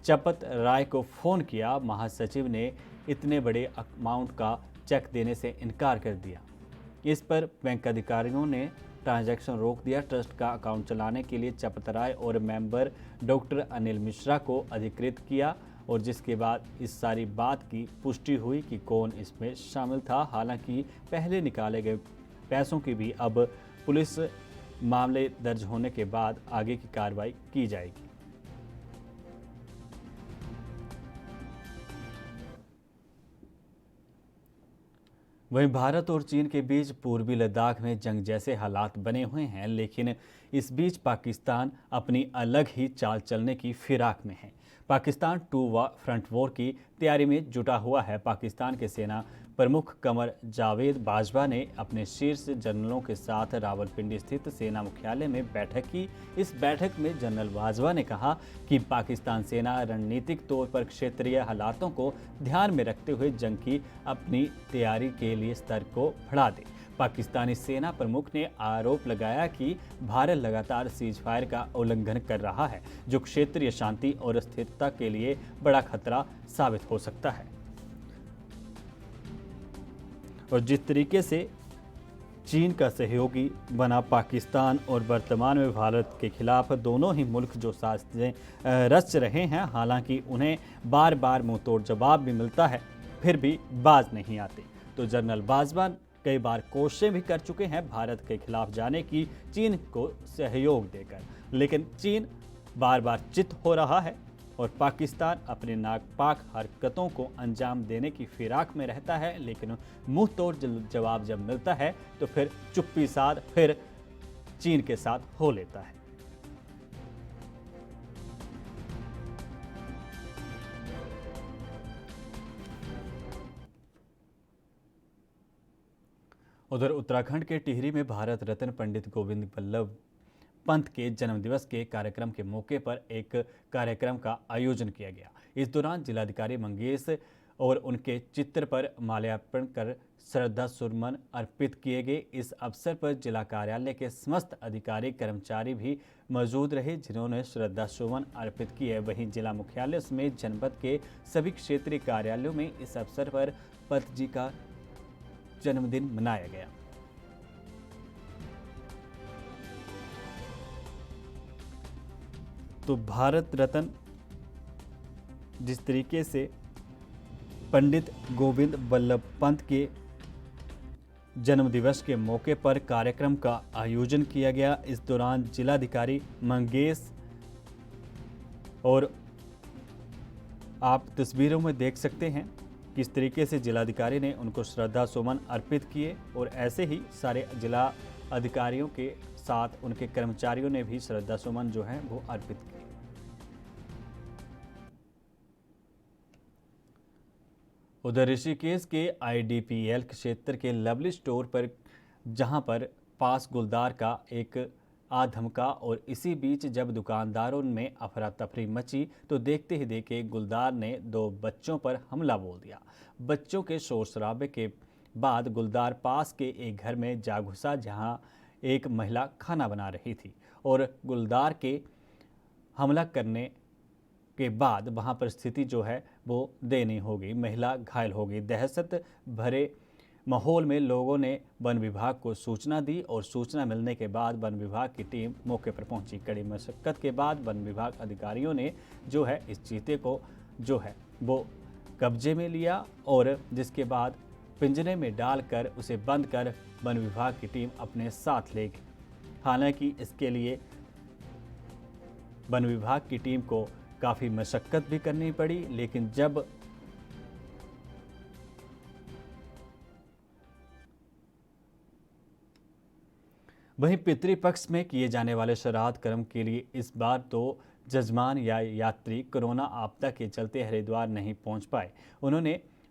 चपत राय को फ़ोन किया, महासचिव ने इतने बड़े अमाउंट का चेक देने से इनकार कर दिया। इस पर बैंक अधिकारियों ने ट्रांजैक्शन रोक दिया। ट्रस्ट का अकाउंट चलाने के लिए चपत राय और मेंबर डॉक्टर अनिल मिश्रा को अधिकृत किया और जिसके बाद इस सारी बात की पुष्टि हुई कि कौन इसमें शामिल था। हालांकि पहले निकाले गए पैसों की भी अब पुलिस मामले दर्ज होने के बाद आगे की कार्रवाई की जाएगी। वहीं भारत और चीन के बीच पूर्वी लद्दाख में जंग जैसे हालात बने हुए हैं, लेकिन इस बीच पाकिस्तान अपनी अलग ही चाल चलने की फिराक में है। पाकिस्तान 2 फ्रंट वॉर की तैयारी में जुटा हुआ है। पाकिस्तान के सेना प्रमुख कमर जावेद बाजवा ने अपने शीर्ष जनरलों के साथ रावलपिंडी स्थित सेना मुख्यालय में बैठक की। इस बैठक में जनरल बाजवा ने कहा कि पाकिस्तान सेना रणनीतिक तौर पर क्षेत्रीय हालातों को ध्यान में रखते हुए जंग की अपनी तैयारी के लिए स्तर को बढ़ा दे। पाकिस्तानी सेना प्रमुख ने आरोप लगाया कि भारत लगातार सीजफायर का उल्लंघन कर रहा है, जो क्षेत्रीय शांति और स्थिरता के लिए बड़ा खतरा साबित हो सकता है। और जिस तरीके से चीन का सहयोगी बना पाकिस्तान और वर्तमान में भारत के खिलाफ दोनों ही मुल्क जो साजिशें रच रहे हैं, हालांकि उन्हें बार बार मुंहतोड़ जवाब भी मिलता है, फिर भी बाज नहीं आते। तो जनरल बाजवा कई बार कोशिशें भी कर चुके हैं भारत के खिलाफ जाने की, चीन को सहयोग देकर, लेकिन चीन बार बार चित हो रहा है और पाकिस्तान अपने नापाक हरकतों को अंजाम देने की फिराक में रहता है। लेकिन मुंह तोड़ जवाब जब मिलता है तो फिर चुप्पी साध फिर चीन के साथ हो लेता है। उधर उत्तराखंड के टिहरी में भारत रत्न पंडित गोविंद बल्लभ पंत के जन्मदिवस के कार्यक्रम के मौके पर एक कार्यक्रम का आयोजन किया गया। इस दौरान जिलाधिकारी मंगेश और उनके चित्र पर माल्यार्पण कर श्रद्धा सुमन अर्पित किए गए। इस अवसर पर जिला कार्यालय के समस्त अधिकारी कर्मचारी भी मौजूद रहे, जिन्होंने श्रद्धा सुमन अर्पित किए। वहीं जिला मुख्यालय समेत जनपद के सभी क्षेत्रीय कार्यालयों में इस अवसर पर पंत जी का जन्मदिन मनाया गया। तो भारत रत्न जिस तरीके से पंडित गोविंद बल्लभ पंत के जन्मदिवस के मौके पर कार्यक्रम का आयोजन किया गया। इस दौरान जिलाधिकारी मंगेश और आप तस्वीरों में देख सकते हैं किस तरीके से जिलाधिकारी ने उनको श्रद्धा सुमन अर्पित किए और ऐसे ही सारे जिला अधिकारियों के साथ उनके कर्मचारियों ने भी श्रद्धा सुमन जो है वो अर्पित किए। उधर ऋषिकेश के IDPL क्षेत्र के लवली स्टोर पर जहां पर पास गुलदार का एक आधमका और इसी बीच जब दुकानदारों में अफरा तफरी मची तो देखते ही देखे गुलदार ने 2 बच्चों पर हमला बोल दिया। बच्चों के शोर शराबे के बाद गुलदार पास के एक घर में जा घुसा, जहां एक महिला खाना बना रही थी और गुलदार के हमला करने के बाद वहां पर स्थिति जो है वो दयनीय हो गई। महिला घायल हो गई। दहशत भरे माहौल में लोगों ने वन विभाग को सूचना दी और सूचना मिलने के बाद वन विभाग की टीम मौके पर पहुंची। कड़ी मशक्कत के बाद वन विभाग अधिकारियों ने जो है इस चीते को जो है वो कब्जे में लिया और जिसके बाद पिंजरे में डालकर उसे बंद कर वन विभाग की टीम अपने साथ ले गई। हालांकि इसके लिए वन विभाग की टीम को काफ़ी मशक्कत भी करनी पड़ी, लेकिन जब वहीं पितृपक्ष में किए जाने वाले श्राद्ध कर्म के लिए इस बार तो जजमान या यात्री कोरोना आपदा के चलते हरिद्वार नहीं पहुंच पाए।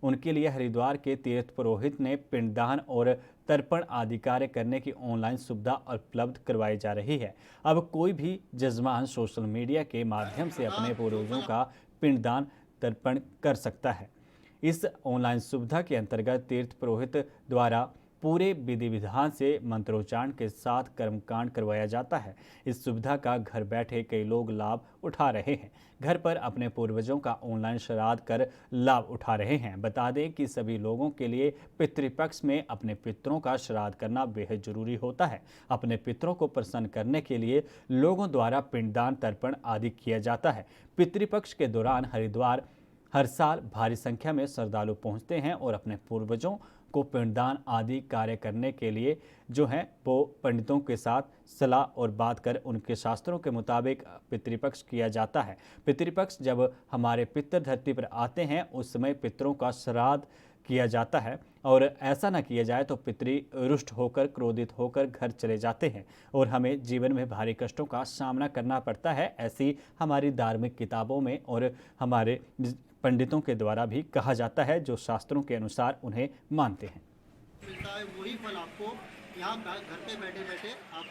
उनके लिए हरिद्वार के तीर्थ पुरोहित ने पिंडदान और तर्पण आदि कार्य करने की ऑनलाइन सुविधा उपलब्ध करवाई जा रही है। अब कोई भी जजमान सोशल मीडिया के माध्यम से अपने पूर्वजों का पिंडदान तर्पण कर सकता है। इस ऑनलाइन सुविधा के अंतर्गत तीर्थ पुरोहित द्वारा पूरे विधि विधान से मंत्रोच्चारण के साथ कर्मकांड करवाया जाता है। इस सुविधा का घर बैठे कई लोग लाभ उठा रहे हैं। घर पर अपने पूर्वजों का ऑनलाइन श्राद्ध कर लाभ उठा रहे हैं। बता दें कि सभी लोगों के लिए पितृपक्ष में अपने पितरों का श्राद्ध करना बेहद जरूरी होता है। अपने पितरों को प्रसन्न करने के लिए लोगों द्वारा पिंडदान तर्पण आदि किया जाता है। पितृपक्ष के दौरान हरिद्वार हर साल भारी संख्या में श्रद्धालु पहुँचते हैं और अपने पूर्वजों को पिंडदान आदि कार्य करने के लिए जो है वो पंडितों के साथ सलाह और बात कर उनके शास्त्रों के मुताबिक पितृपक्ष किया जाता है। पितृपक्ष जब हमारे पितर धरती पर आते हैं उस समय पितरों का श्राद्ध किया जाता है और ऐसा ना किया जाए तो पितृ रुष्ट होकर क्रोधित होकर घर चले जाते हैं और हमें जीवन में भारी कष्टों का सामना करना पड़ता है। ऐसी हमारी धार्मिक किताबों में और हमारे पंडितों के द्वारा भी कहा जाता है, जो शास्त्रों के अनुसार उन्हें मानते हैं। मिलता है वही फल आपको यहाँ घर पे बैठे बैठे आप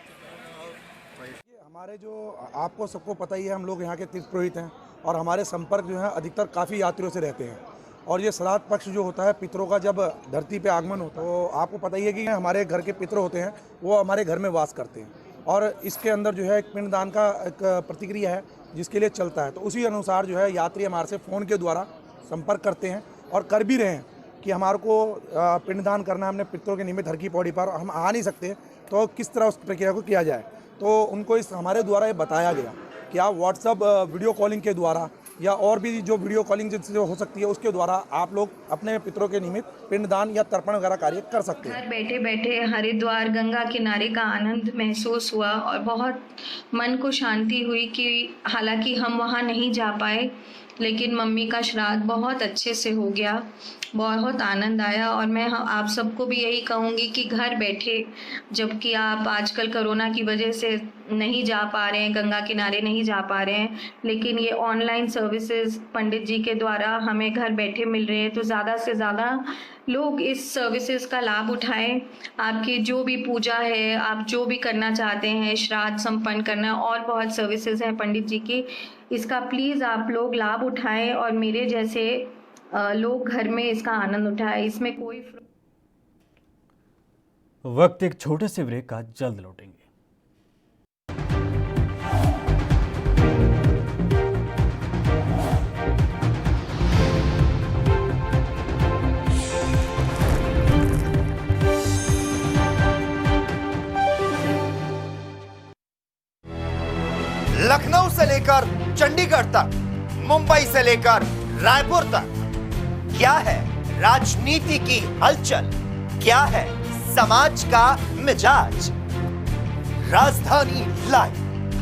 हमारे जो आपको सबको पता ही है, हम लोग यहाँ के तीर्थ पुरोहित हैं और हमारे संपर्क जो है अधिकतर काफ़ी यात्रियों से रहते हैं। और ये श्राद्ध पक्ष जो होता है पितरों का, जब धरती पे आगमन होता है तो आपको पता ही है कि हमारे घर के पितर होते हैं वो हमारे घर में वास करते हैं और इसके अंदर जो है एक पिंडदान का एक प्रतिक्रिया है जिसके लिए चलता है। तो उसी अनुसार जो है यात्री हमारे से फ़ोन के द्वारा संपर्क करते हैं और कर भी रहे हैं कि हमारे को पिंडदान करना है, हमने पितरों के निमित्त हर की पौड़ी पर हम आ नहीं सकते तो किस तरह उस प्रक्रिया को किया जाए। तो उनको इस हमारे द्वारा ये बताया गया कि आप व्हाट्सअप वीडियो कॉलिंग के द्वारा या और भी जो वीडियो कॉलिंग जिनसे हो सकती है उसके द्वारा आप लोग अपने पितरों के निमित्त पिंडदान या तर्पण वगैरह कार्य कर सकते हैं। घर बैठे बैठे हरिद्वार गंगा किनारे का आनंद महसूस हुआ और बहुत मन को शांति हुई कि हालांकि हम वहाँ नहीं जा पाए लेकिन मम्मी का श्राद्ध बहुत अच्छे से हो गया, बहुत आनंद आया। और मैं आप सबको भी यही कहूँगी कि घर बैठे, जबकि आप आजकल कोरोना की वजह से नहीं जा पा रहे हैं, गंगा किनारे नहीं जा पा रहे हैं, लेकिन ये ऑनलाइन सर्विसेज पंडित जी के द्वारा हमें घर बैठे मिल रहे हैं, तो ज़्यादा से ज़्यादा लोग इस सर्विसेज का लाभ उठाएं। आपकी जो भी पूजा है, आप जो भी करना चाहते हैं, श्राद्ध संपन्न करना, और बहुत सर्विसेज हैं पंडित जी की, इसका प्लीज़ आप लोग लाभ उठाएं और मेरे जैसे लोग घर में इसका आनंद उठाएं। इसमें कोई वक्त एक छोटे से ब्रेक का, जल्द लौटेंगे। लखनऊ से लेकर चंडीगढ़ तक, मुंबई से लेकर रायपुर तक, क्या है राजनीति की हलचल, क्या है समाज का मिजाज। राजधानी लाइव,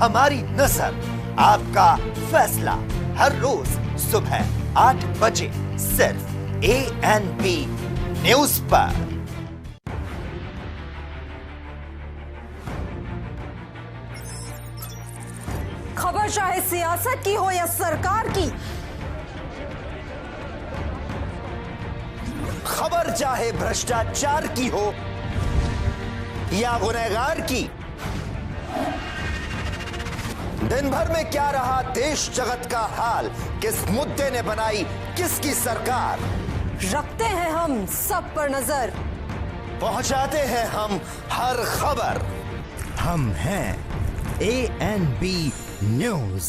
हमारी नजर, आपका फैसला, हर रोज सुबह 8 बजे सिर्फ ANP न्यूज पर। खबर चाहे सियासत की हो या सरकार की, खबर चाहे भ्रष्टाचार की हो या गुनहगार की, दिन भर में क्या रहा देश जगत का हाल, किस मुद्दे ने बनाई किसकी सरकार, रखते हैं हम सब पर नजर, पहुंचाते हैं हम हर खबर। हम हैं ANP न्यूज।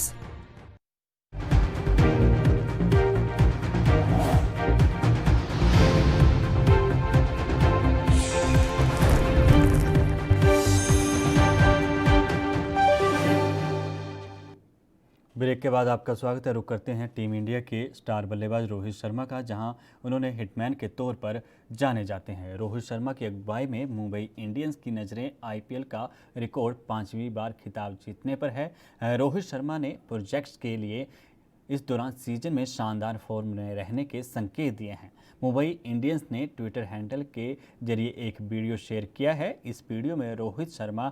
ब्रेक के बाद आपका स्वागत है। रुक करते हैं टीम इंडिया के स्टार बल्लेबाज रोहित शर्मा का, जहां उन्होंने हिटमैन के तौर पर जाने जाते हैं। रोहित शर्मा की अगुवाई में मुंबई इंडियंस की नज़रें IPL का रिकॉर्ड 5वीं बार खिताब जीतने पर है। रोहित शर्मा ने प्रोजेक्ट्स के लिए इस दौरान सीजन में शानदार फॉर्म में रहने के संकेत दिए हैं। मुंबई इंडियंस ने ट्विटर हैंडल के जरिए एक वीडियो शेयर किया है। इस वीडियो में रोहित शर्मा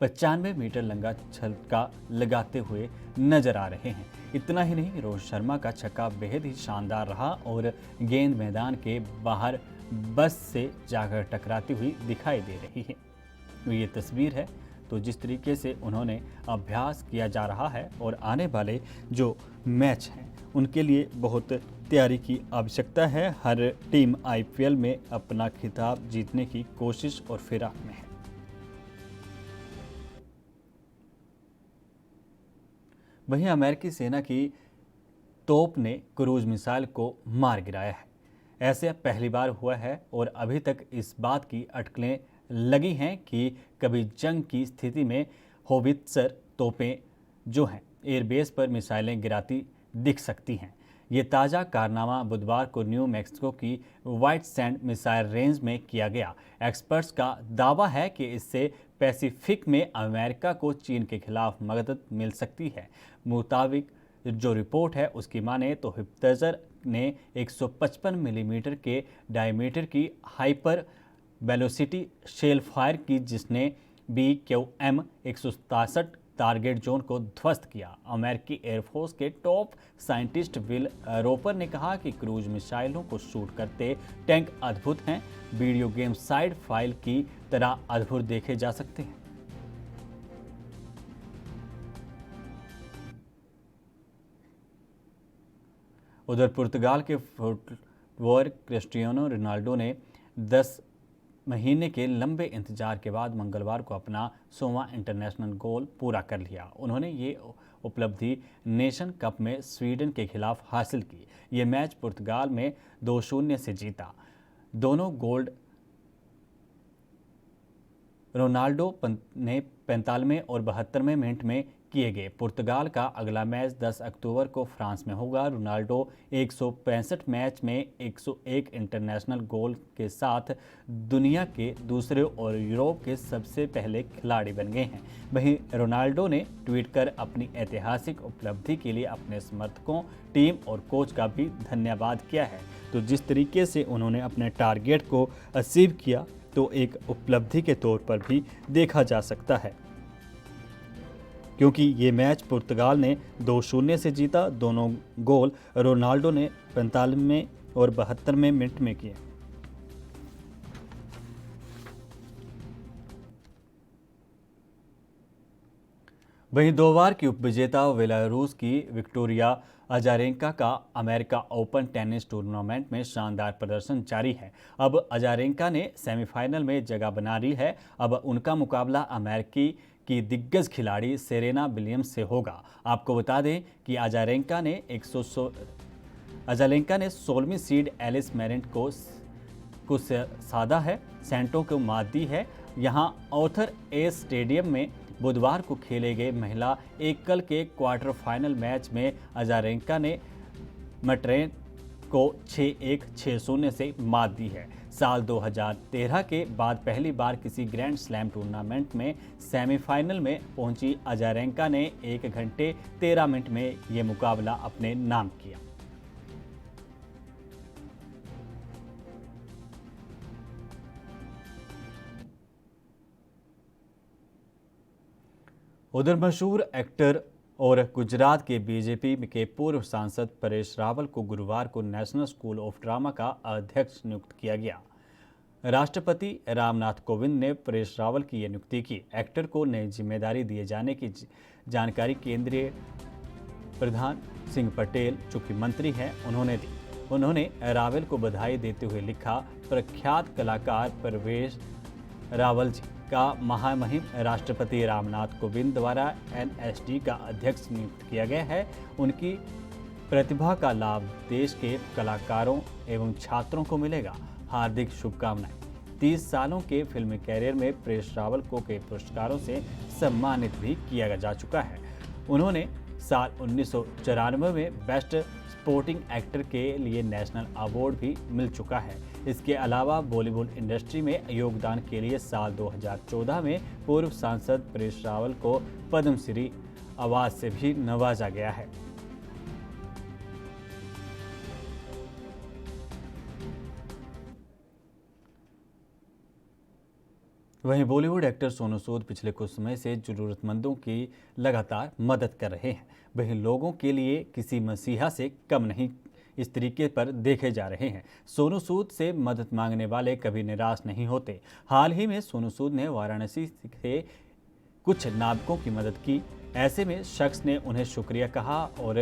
95 मीटर लंबा छक्का लगाते हुए नजर आ रहे हैं। इतना ही नहीं, रोहित शर्मा का छक्का बेहद ही शानदार रहा और गेंद मैदान के बाहर बस से जाकर टकराती हुई दिखाई दे रही है। ये तस्वीर है तो जिस तरीके से उन्होंने अभ्यास किया जा रहा है और आने वाले जो मैच हैं उनके लिए बहुत तैयारी की आवश्यकता है। हर टीम IPL में अपना खिताब जीतने की कोशिश और फिराक में है। वहीं अमेरिकी सेना की तोप ने क्रूज मिसाइल को मार गिराया है। ऐसे पहली बार हुआ है और अभी तक इस बात की अटकलें लगी हैं कि कभी जंग की स्थिति में होवित्जर तोपें जो हैं एयरबेस पर मिसाइलें गिराती दिख सकती हैं। ये ताज़ा कारनामा बुधवार को न्यू मैक्सिको की वाइट सैंड मिसाइल रेंज में किया गया। एक्सपर्ट्स का दावा है कि इससे पैसिफिक में अमेरिका को चीन के खिलाफ मदद मिल सकती है। मुताबिक जो रिपोर्ट है उसकी माने तो हिप्टेजर ने 155 मिलीमीटर के डायमीटर की हाइपर वेलोसिटी शेल फायर की, जिसने BQM 167 टारगेट जोन को ध्वस्त किया। अमेरिकी एयरफोर्स के टॉप साइंटिस्ट विल रोपर ने कहा कि क्रूज मिसाइलों को शूट करते टैंक अद्भुत हैं, वीडियो गेम साइड फाइल की तरह अद्भुत देखे जा सकते हैं। उधर पुर्तगाल के फुटबॉलर क्रिस्टियानो रोनाल्डो ने 10 महीने के लंबे इंतजार के बाद मंगलवार को अपना 100वां इंटरनेशनल गोल पूरा कर लिया। उन्होंने ये उपलब्धि नेशन कप में स्वीडन के खिलाफ हासिल की। ये मैच पुर्तगाल में 2-0 से जीता। दोनों गोल रोनाल्डो ने 45वें और 72वें मिनट में किए गए। पुर्तगाल का अगला मैच 10 अक्टूबर को फ्रांस में होगा। रोनाल्डो 165 मैच में 101 इंटरनेशनल गोल के साथ दुनिया के दूसरे और यूरोप के सबसे पहले खिलाड़ी बन गए हैं। वहीं रोनाल्डो ने ट्वीट कर अपनी ऐतिहासिक उपलब्धि के लिए अपने समर्थकों, टीम और कोच का भी धन्यवाद किया है। तो जिस तरीके से उन्होंने अपने टारगेट को अचीव किया तो एक उपलब्धि के तौर पर भी देखा जा सकता है, क्योंकि ये मैच पुर्तगाल ने 2-0 से जीता। दोनों गोल रोनाल्डो ने 45वें और 72वें मिनट में किए। वहीं 2 बार की उपविजेता बेलारूस की विक्टोरिया अजारेंका का अमेरिका ओपन टेनिस टूर्नामेंट में शानदार प्रदर्शन जारी है। अब अजारेंका ने सेमीफाइनल में जगह बना ली है। अब उनका मुकाबला अमेरिकी की दिग्गज खिलाड़ी सेरेना विलियम्स से होगा। आपको बता दें कि अजारेंका ने 16वीं सीड एलिस मेरिट को साधा है, सेंटो को मात दी है। यहां ऑर्थर ए स्टेडियम में बुधवार को खेले गए महिला एकल के क्वार्टर फाइनल मैच में अजारेंका ने मट्रेन को 6-1, 6-0 से मात दी है। साल 2013 के बाद पहली बार किसी ग्रैंड स्लैम टूर्नामेंट में सेमीफाइनल में पहुंची अजारेंका ने 1 घंटे 13 मिनट में ये मुकाबला अपने नाम किया। उधर मशहूर एक्टर और गुजरात के बीजेपी के पूर्व सांसद परेश रावल को गुरुवार को नेशनल स्कूल ऑफ ड्रामा का अध्यक्ष नियुक्त किया गया। राष्ट्रपति रामनाथ कोविंद ने परेश रावल की यह नियुक्ति की। एक्टर को नई जिम्मेदारी दिए जाने की जानकारी केंद्रीय प्रधान सिंह पटेल, जो कि मंत्री हैं, उन्होंने दी। उन्होंने रावल को बधाई देते हुए लिखा, प्रख्यात कलाकार परवेश रावल जी का महामहिम राष्ट्रपति रामनाथ कोविंद द्वारा NSD का अध्यक्ष नियुक्त किया गया है। उनकी प्रतिभा का लाभ देश के कलाकारों एवं छात्रों को मिलेगा। हार्दिक शुभकामनाएं। 30 सालों के फिल्मी कैरियर में परेश रावल को कई पुरस्कारों से सम्मानित भी किया जा चुका है। उन्होंने साल 1994 में बेस्ट सपोर्टिंग एक्टर के लिए नेशनल अवार्ड भी मिल चुका है। इसके अलावा बॉलीवुड इंडस्ट्री में योगदान के लिए साल 2014 में पूर्व सांसद परेश रावल को पद्मश्री अवार्ड से भी नवाजा गया है। वहीं बॉलीवुड एक्टर सोनू सूद पिछले कुछ समय से जरूरतमंदों की लगातार मदद कर रहे हैं। वहीं लोगों के लिए किसी मसीहा से कम नहीं इस तरीके पर देखे जा रहे हैं। सोनू सूद से मदद मांगने वाले कभी निराश नहीं होते। हाल ही में सोनू सूद ने वाराणसी से कुछ नाविकों की मदद की। ऐसे में शख्स ने उन्हें शुक्रिया कहा और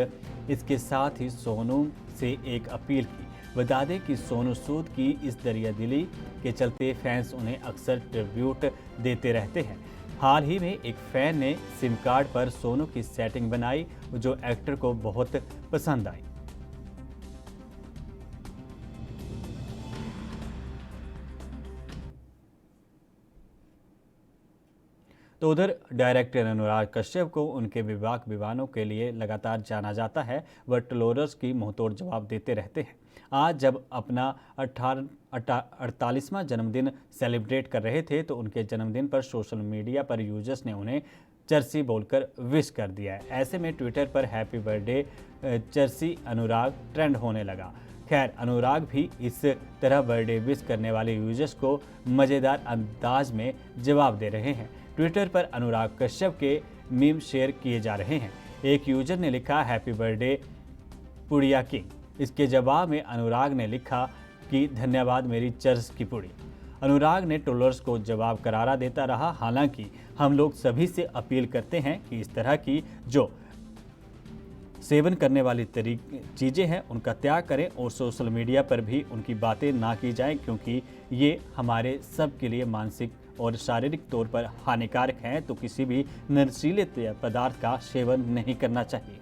इसके साथ ही सोनू से एक अपील की। बता दें कि सोनू सूद की इस दरियादिली के चलते फैंस उन्हें अक्सर ट्रिब्यूट देते रहते हैं। हाल ही में एक फैन ने सिम कार्ड पर सोनू की सेटिंग बनाई जो एक्टर को बहुत पसंद आई। तो उधर डायरेक्टर अनुराग कश्यप को उनके विवादों के लिए लगातार जाना जाता है। वह ट्रोलर्स की मुंहतोड़ जवाब देते रहते हैं। आज जब अपना 48वां जन्मदिन सेलिब्रेट कर रहे थे तो उनके जन्मदिन पर सोशल मीडिया पर यूजर्स ने उन्हें चर्सी बोलकर विश कर दिया है। ऐसे में ट्विटर पर हैप्पी बर्थडे चर्सी अनुराग ट्रेंड होने लगा। खैर, अनुराग भी इस तरह बर्थडे विश करने वाले यूजर्स को मज़ेदार अंदाज में जवाब दे रहे हैं। ट्विटर पर अनुराग कश्यप के मीम शेयर किए जा रहे हैं। एक यूजर ने लिखा हैप्पी बर्थडे पुड़िया किंग। इसके जवाब में अनुराग ने लिखा कि धन्यवाद मेरी चर्च की पुड़ी। अनुराग ने ट्रोलर्स को जवाब करारा देता रहा। हालांकि हम लोग सभी से अपील करते हैं कि इस तरह की जो सेवन करने वाली चीज़ें हैं उनका त्याग करें और सोशल मीडिया पर भी उनकी बातें ना की जाएं, क्योंकि ये हमारे सब के लिए मानसिक और शारीरिक तौर पर हानिकारक हैं। तो किसी भी नशीले पदार्थ का सेवन नहीं करना चाहिए।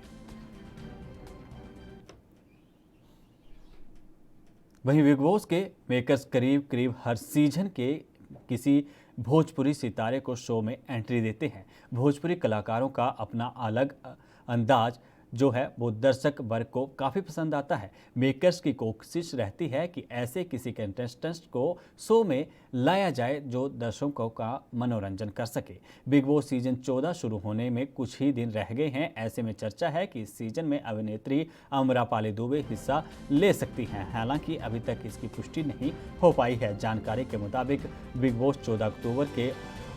वहीं बिग बॉस के मेकर्स करीब करीब हर सीजन के किसी भोजपुरी सितारे को शो में एंट्री देते हैं। भोजपुरी कलाकारों का अपना अलग अंदाज जो है वो दर्शक वर्ग को काफ़ी पसंद आता है। मेकर्स की कोशिश रहती है कि ऐसे किसी कंटेस्टेंट को शो में लाया जाए जो दर्शकों का मनोरंजन कर सके। बिग बॉस सीजन 14 शुरू होने में कुछ ही दिन रह गए हैं। ऐसे में चर्चा है कि इस सीजन में अभिनेत्री आम्रपाली दुबे हिस्सा ले सकती हैं। हालांकि अभी तक इसकी पुष्टि नहीं हो पाई है। जानकारी के मुताबिक बिग बॉस 14 अक्टूबर के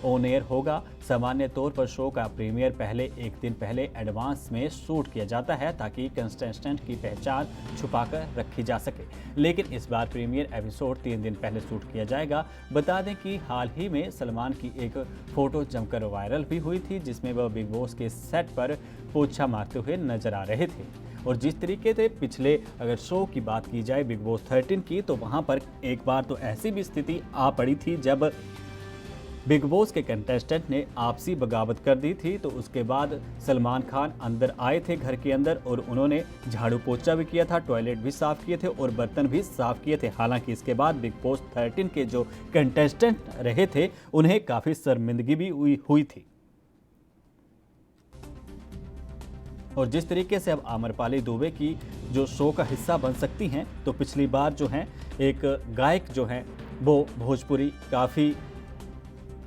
ऑन एयर होगा। सामान्य तौर पर शो का प्रीमियर पहले एक दिन पहले एडवांस में शूट किया जाता है ताकि कंटेस्टेंट की पहचान छुपाकर रखी जा सके, लेकिन इस बार प्रीमियर एपिसोड 3 दिन पहले शूट किया जाएगा। बता दें कि हाल ही में सलमान की एक फोटो जमकर वायरल भी हुई थी, जिसमें वह बिग बॉस के सेट पर पोछा मारते हुए नजर आ रहे थे। और जिस तरीके से पिछले अगर शो की बात की जाए बिग बॉस 13 की, तो वहाँ पर एक बार तो ऐसी भी स्थिति आ पड़ी थी जब बिग बॉस के कंटेस्टेंट ने आपसी बगावत कर दी थी। तो उसके बाद सलमान खान अंदर आए थे घर के अंदर और उन्होंने झाड़ू पोछा भी किया था, टॉयलेट भी साफ किए थे और बर्तन भी साफ किए थे। हालांकि इसके बाद बिग बॉस 13 के जो कंटेस्टेंट रहे थे उन्हें काफ़ी शर्मिंदगी भी हुई थी। और जिस तरीके से अब आम्रपाली दुबे की जो शो का हिस्सा बन सकती हैं, तो पिछली बार जो है एक गायक जो है वो भोजपुरी काफ़ी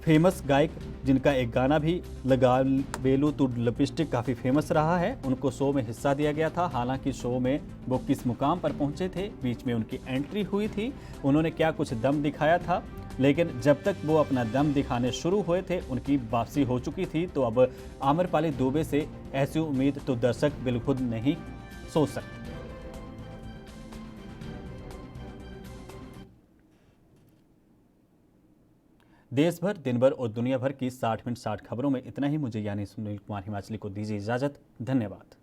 फेमस गायक जिनका एक गाना भी लगा बेलू तू लिपस्टिक काफ़ी फेमस रहा है, उनको शो में हिस्सा दिया गया था। हालांकि शो में वो किस मुकाम पर पहुंचे थे, बीच में उनकी एंट्री हुई थी, उन्होंने क्या कुछ दम दिखाया था, लेकिन जब तक वो अपना दम दिखाने शुरू हुए थे उनकी वापसी हो चुकी थी। तो अब आम्रपाली दुबे से ऐसी उम्मीद तो दर्शक बिल्कुल नहीं सोच सकते। देश भर, दिन भर और दुनिया भर की 60 मिनट 60 खबरों में इतना ही। मुझे यानी सुनील कुमार हिमाचली को दीजिए इजाजत। धन्यवाद।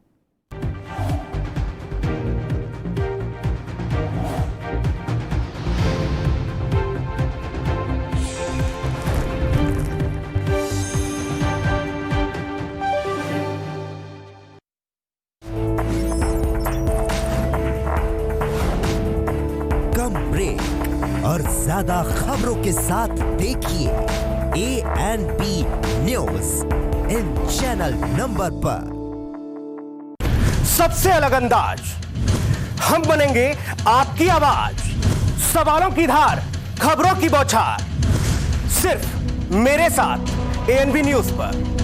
कम ब्रेक और ज्यादा खबरों के साथ देखिए ANP news in channel number पर। सबसे अलग अंदाज, हम बनेंगे आपकी आवाज, सवालों की धार, खबरों की बौछार, सिर्फ मेरे साथ ANP न्यूज पर।